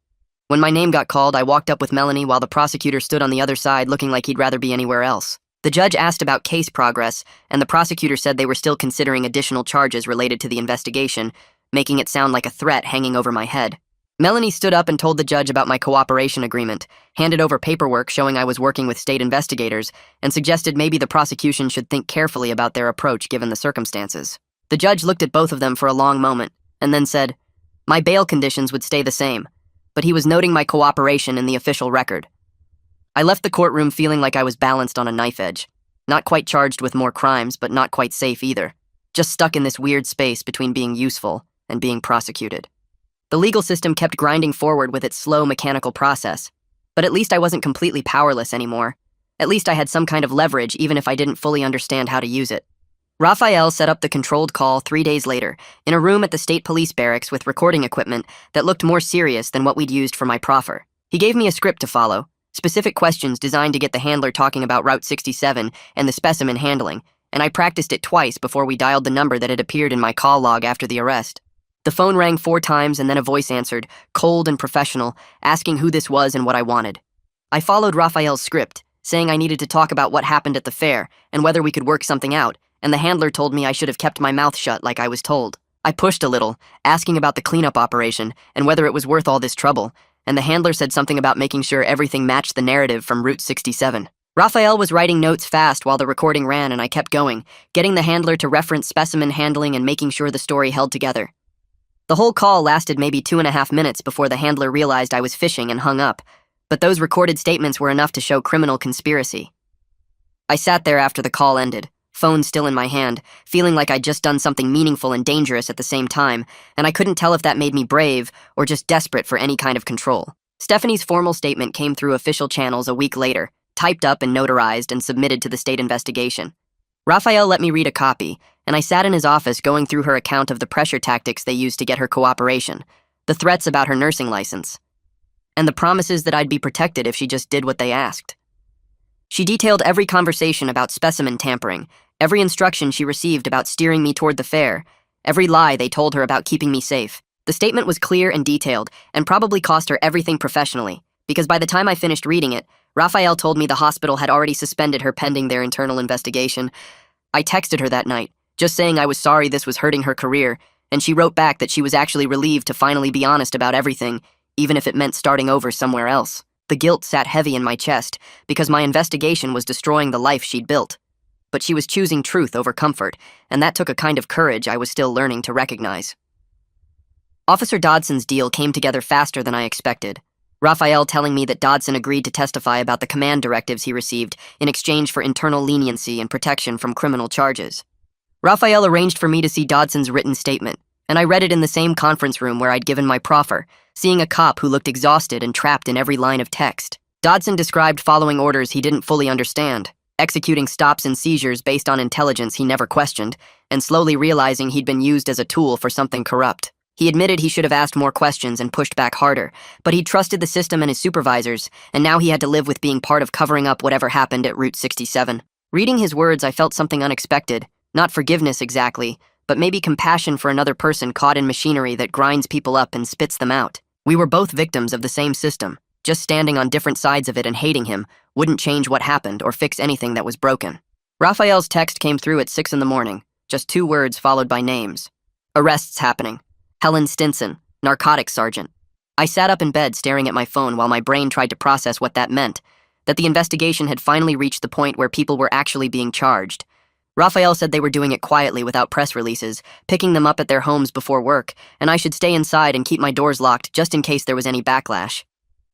When my name got called, I walked up with Melanie while the prosecutor stood on the other side looking like he'd rather be anywhere else. The judge asked about case progress, and the prosecutor said they were still considering additional charges related to the investigation, making it sound like a threat hanging over my head. Melanie stood up and told the judge about my cooperation agreement, handed over paperwork showing I was working with state investigators, and suggested maybe the prosecution should think carefully about their approach given the circumstances. The judge looked at both of them for a long moment, and then said, my bail conditions would stay the same, but he was noting my cooperation in the official record. I left the courtroom feeling like I was balanced on a knife edge, not quite charged with more crimes, but not quite safe either, just stuck in this weird space between being useful and being prosecuted. The legal system kept grinding forward with its slow mechanical process, but at least I wasn't completely powerless anymore. At least I had some kind of leverage even if I didn't fully understand how to use it. Raphael set up the controlled call 3 days later, in a room at the state police barracks with recording equipment that looked more serious than what we'd used for my proffer. He gave me a script to follow, specific questions designed to get the handler talking about Route 67 and the specimen handling, and I practiced it twice before we dialed the number that had appeared in my call log after the arrest. The phone rang 4 times and then a voice answered, cold and professional, asking who this was and what I wanted. I followed Raphael's script, saying I needed to talk about what happened at the fair and whether we could work something out, and the handler told me I should have kept my mouth shut like I was told. I pushed a little, asking about the cleanup operation and whether it was worth all this trouble, and the handler said something about making sure everything matched the narrative from Route 67. Raphael was writing notes fast while the recording ran, and I kept going, getting the handler to reference specimen handling and making sure the story held together. The whole call lasted maybe 2.5 minutes before the handler realized I was fishing and hung up, but those recorded statements were enough to show criminal conspiracy. I sat there after the call ended, phone still in my hand, feeling like I'd just done something meaningful and dangerous at the same time, and I couldn't tell if that made me brave or just desperate for any kind of control. Stephanie's formal statement came through official channels a week later, typed up and notarized and submitted to the state investigation. Raphael let me read a copy, and I sat in his office going through her account of the pressure tactics they used to get her cooperation, the threats about her nursing license, and the promises that I'd be protected if she just did what they asked. She detailed every conversation about specimen tampering, every instruction she received about steering me toward the fair, every lie they told her about keeping me safe. The statement was clear and detailed, and probably cost her everything professionally, because by the time I finished reading it, Raphael told me the hospital had already suspended her pending their internal investigation. I texted her that night, just saying I was sorry this was hurting her career, and she wrote back that she was actually relieved to finally be honest about everything, even if it meant starting over somewhere else. The guilt sat heavy in my chest, because my investigation was destroying the life she'd built. But she was choosing truth over comfort, and that took a kind of courage I was still learning to recognize. Officer Dodson's deal came together faster than I expected. Raphael telling me that Dodson agreed to testify about the command directives he received in exchange for internal leniency and protection from criminal charges. Raphael arranged for me to see Dodson's written statement, and I read it in the same conference room where I'd given my proffer, seeing a cop who looked exhausted and trapped in every line of text. Dodson described following orders he didn't fully understand, executing stops and seizures based on intelligence he never questioned, and slowly realizing he'd been used as a tool for something corrupt. He admitted he should have asked more questions and pushed back harder, but he trusted the system and his supervisors, and now he had to live with being part of covering up whatever happened at Route 67. Reading his words, I felt something unexpected. Not forgiveness exactly, but maybe compassion for another person caught in machinery that grinds people up and spits them out. We were both victims of the same system. Just standing on different sides of it and hating him wouldn't change what happened or fix anything that was broken. Raphael's text came through at 6 in the morning, just 2 words followed by names. Arrests happening. Helen Stinson, narcotics sergeant. I sat up in bed staring at my phone while my brain tried to process what that meant, that the investigation had finally reached the point where people were actually being charged. Raphael said they were doing it quietly without press releases, picking them up at their homes before work, and I should stay inside and keep my doors locked just in case there was any backlash.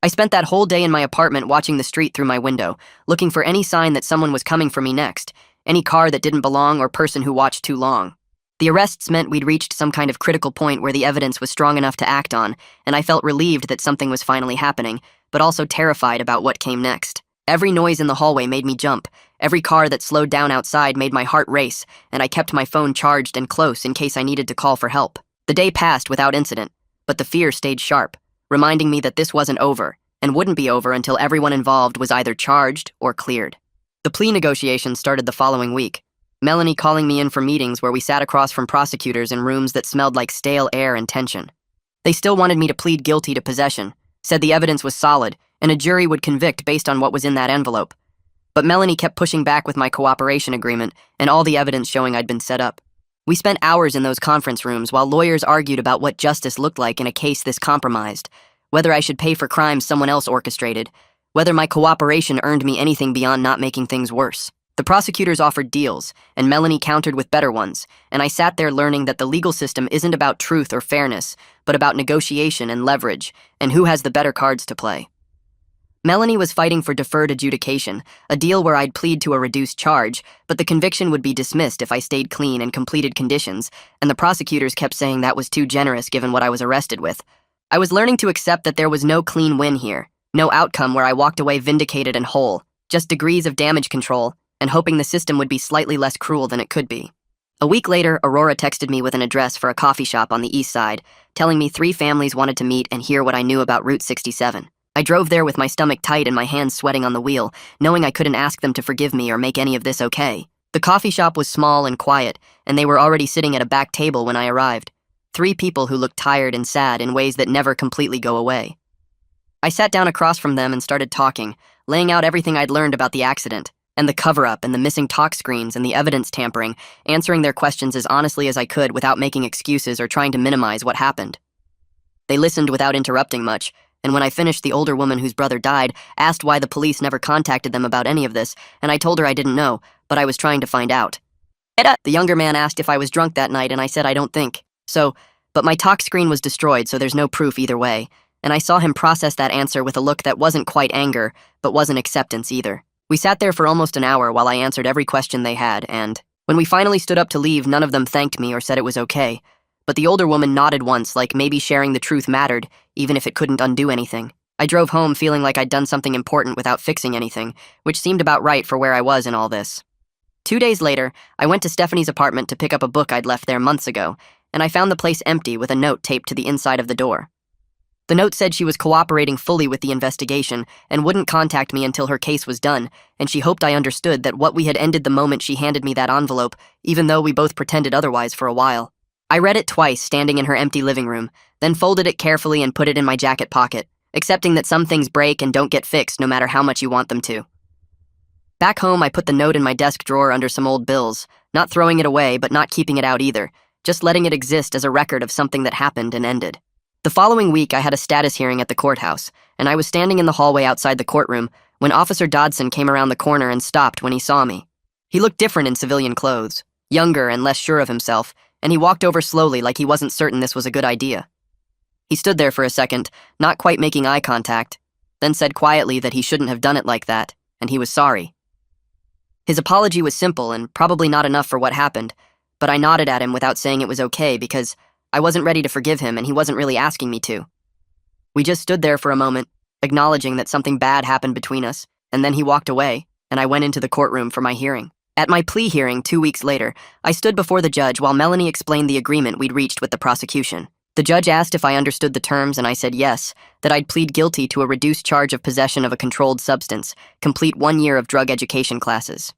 I spent that whole day in my apartment watching the street through my window, looking for any sign that someone was coming for me next, any car that didn't belong or person who watched too long. The arrests meant we'd reached some kind of critical point where the evidence was strong enough to act on, and I felt relieved that something was finally happening, but also terrified about what came next. Every noise in the hallway made me jump. Every car that slowed down outside made my heart race, and I kept my phone charged and close in case I needed to call for help. The day passed without incident, but the fear stayed sharp, reminding me that this wasn't over, and wouldn't be over until everyone involved was either charged or cleared. The plea negotiations started the following week, Melanie calling me in for meetings where we sat across from prosecutors in rooms that smelled like stale air and tension. They still wanted me to plead guilty to possession, said the evidence was solid, and a jury would convict based on what was in that envelope. But Melanie kept pushing back with my cooperation agreement and all the evidence showing I'd been set up. We spent hours in those conference rooms while lawyers argued about what justice looked like in a case this compromised, whether I should pay for crimes someone else orchestrated, whether my cooperation earned me anything beyond not making things worse. The prosecutors offered deals, and Melanie countered with better ones, and I sat there learning that the legal system isn't about truth or fairness, but about negotiation and leverage, and who has the better cards to play. Melanie was fighting for deferred adjudication, a deal where I'd plead to a reduced charge, but the conviction would be dismissed if I stayed clean and completed conditions, and the prosecutors kept saying that was too generous given what I was arrested with. I was learning to accept that there was no clean win here, no outcome where I walked away vindicated and whole, just degrees of damage control, and hoping the system would be slightly less cruel than it could be. A week later, Aurora texted me with an address for a coffee shop on the east side, telling me 3 families wanted to meet and hear what I knew about Route 67. I drove there with my stomach tight and my hands sweating on the wheel, knowing I couldn't ask them to forgive me or make any of this okay. The coffee shop was small and quiet, and they were already sitting at a back table when I arrived. 3 people who looked tired and sad in ways that never completely go away. I sat down across from them and started talking, laying out everything I'd learned about the accident, and the cover-up and the missing talk screens and the evidence tampering, answering their questions as honestly as I could without making excuses or trying to minimize what happened. They listened without interrupting much, and when I finished, the older woman whose brother died asked why the police never contacted them about any of this, and I told her I didn't know, but I was trying to find out. The younger man asked if I was drunk that night, and I said I don't think so, but my talk screen was destroyed, so there's no proof either way, and I saw him process that answer with a look that wasn't quite anger, but wasn't acceptance either. We sat there for almost an hour while I answered every question they had, and when we finally stood up to leave, none of them thanked me or said it was okay. But the older woman nodded once, like maybe sharing the truth mattered, even if it couldn't undo anything. I drove home feeling like I'd done something important without fixing anything, which seemed about right for where I was in all this. 2 days later, I went to Stephanie's apartment to pick up a book I'd left there months ago, and I found the place empty with a note taped to the inside of the door. The note said she was cooperating fully with the investigation and wouldn't contact me until her case was done, and she hoped I understood that what we had ended the moment she handed me that envelope, even though we both pretended otherwise for a while. I read it twice, standing in her empty living room, then folded it carefully and put it in my jacket pocket, accepting that some things break and don't get fixed no matter how much you want them to. Back home, I put the note in my desk drawer under some old bills, not throwing it away but not keeping it out either, just letting it exist as a record of something that happened and ended. The following week, I had a status hearing at the courthouse, and I was standing in the hallway outside the courtroom when Officer Dodson came around the corner and stopped when he saw me. He looked different in civilian clothes, younger and less sure of himself, and he walked over slowly like he wasn't certain this was a good idea. He stood there for a second, not quite making eye contact, then said quietly that he shouldn't have done it like that, and he was sorry. His apology was simple and probably not enough for what happened, but I nodded at him without saying it was okay because I wasn't ready to forgive him and he wasn't really asking me to. We just stood there for a moment, acknowledging that something bad happened between us, and then he walked away, and I went into the courtroom for my hearing. At my plea hearing 2 weeks later, I stood before the judge while Melanie explained the agreement we'd reached with the prosecution. The judge asked if I understood the terms, and I said yes, that I'd plead guilty to a reduced charge of possession of a controlled substance, complete 1 year of drug education classes,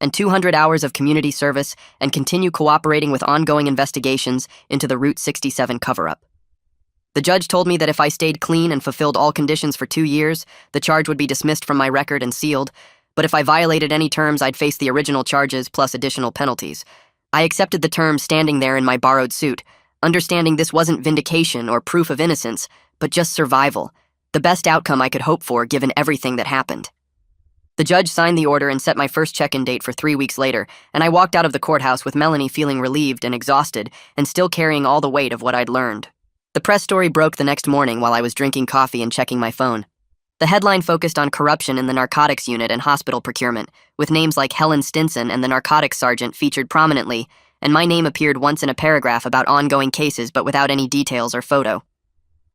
and 200 hours of community service, and continue cooperating with ongoing investigations into the Route 67 cover-up. The judge told me that if I stayed clean and fulfilled all conditions for 2 years, the charge would be dismissed from my record and sealed, but if I violated any terms, I'd face the original charges plus additional penalties. I accepted the terms standing there in my borrowed suit, understanding this wasn't vindication or proof of innocence, but just survival, the best outcome I could hope for given everything that happened. The judge signed the order and set my first check-in date for 3 weeks later, and I walked out of the courthouse with Melanie feeling relieved and exhausted and still carrying all the weight of what I'd learned. The press story broke the next morning while I was drinking coffee and checking my phone. The headline focused on corruption in the narcotics unit and hospital procurement, with names like Helen Stinson and the narcotics sergeant featured prominently, and my name appeared once in a paragraph about ongoing cases but without any details or photo.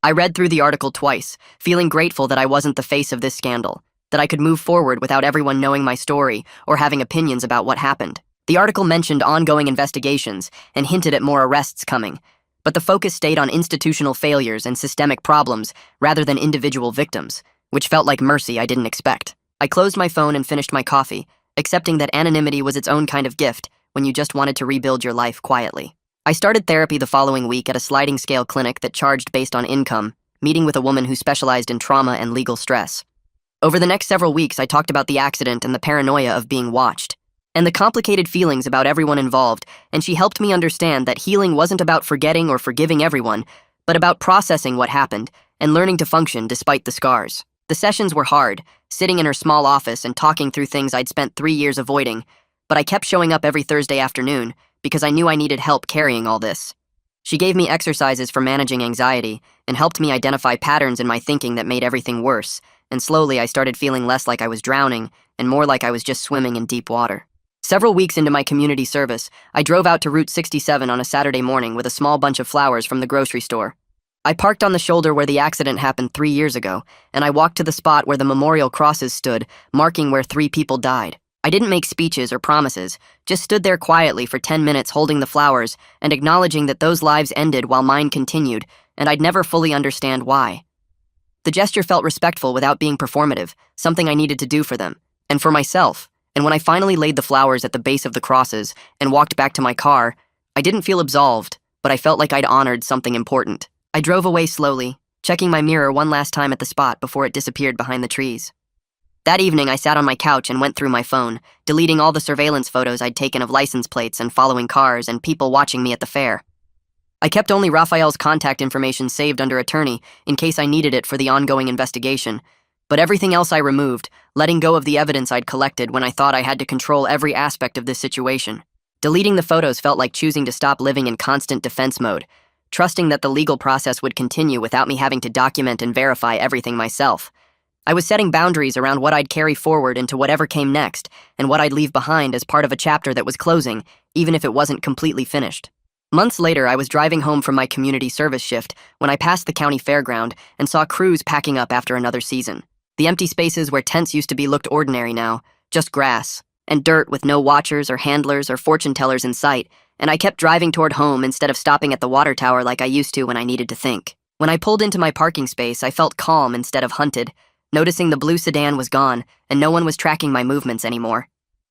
I read through the article twice, feeling grateful that I wasn't the face of this scandal, that I could move forward without everyone knowing my story or having opinions about what happened. The article mentioned ongoing investigations and hinted at more arrests coming, but the focus stayed on institutional failures and systemic problems rather than individual victims, which felt like mercy I didn't expect. I closed my phone and finished my coffee, accepting that anonymity was its own kind of gift when you just wanted to rebuild your life quietly. I started therapy the following week at a sliding scale clinic that charged based on income, meeting with a woman who specialized in trauma and legal stress. Over the next several weeks, I talked about the accident and the paranoia of being watched, and the complicated feelings about everyone involved, and she helped me understand that healing wasn't about forgetting or forgiving everyone, but about processing what happened and learning to function despite the scars. The sessions were hard, sitting in her small office and talking through things I'd spent 3 years avoiding, but I kept showing up every Thursday afternoon because I knew I needed help carrying all this. She gave me exercises for managing anxiety and helped me identify patterns in my thinking that made everything worse, and slowly I started feeling less like I was drowning and more like I was just swimming in deep water. Several weeks into my community service, I drove out to Route 67 on a Saturday morning with a small bunch of flowers from the grocery store. I parked on the shoulder where the accident happened 3 years ago, and I walked to the spot where the memorial crosses stood, marking where 3 people died. I didn't make speeches or promises, just stood there quietly for 10 minutes holding the flowers and acknowledging that those lives ended while mine continued, and I'd never fully understand why. The gesture felt respectful without being performative, something I needed to do for them, and for myself. And when I finally laid the flowers at the base of the crosses and walked back to my car, I didn't feel absolved, but I felt like I'd honored something important. I drove away slowly, checking my mirror one last time at the spot before it disappeared behind the trees. That evening, I sat on my couch and went through my phone, deleting all the surveillance photos I'd taken of license plates and following cars and people watching me at the fair. I kept only Raphael's contact information saved under attorney in case I needed it for the ongoing investigation, but everything else I removed, letting go of the evidence I'd collected when I thought I had to control every aspect of this situation. Deleting the photos felt like choosing to stop living in constant defense mode, trusting that the legal process would continue without me having to document and verify everything myself. I was setting boundaries around what I'd carry forward into whatever came next and what I'd leave behind as part of a chapter that was closing, even if it wasn't completely finished. Months later, I was driving home from my community service shift when I passed the county fairground and saw crews packing up after another season. The empty spaces where tents used to be looked ordinary now, just grass and dirt with no watchers or handlers or fortune tellers in sight, and I kept driving toward home instead of stopping at the water tower like I used to when I needed to think. When I pulled into my parking space, I felt calm instead of hunted, noticing the blue sedan was gone and no one was tracking my movements anymore.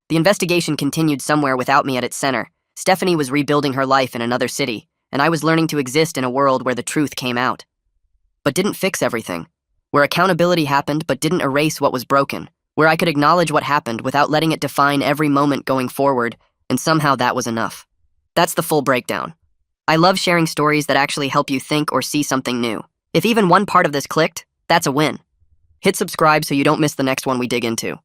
The investigation continued somewhere without me at its center. Stephanie was rebuilding her life in another city, and I was learning to exist in a world where the truth came out. But didn't fix everything. Where accountability happened but didn't erase what was broken. Where I could acknowledge what happened without letting it define every moment going forward, and somehow that was enough. That's the full breakdown. I love sharing stories that actually help you think or see something new. If even one part of this clicked, that's a win. Hit subscribe so you don't miss the next one we dig into.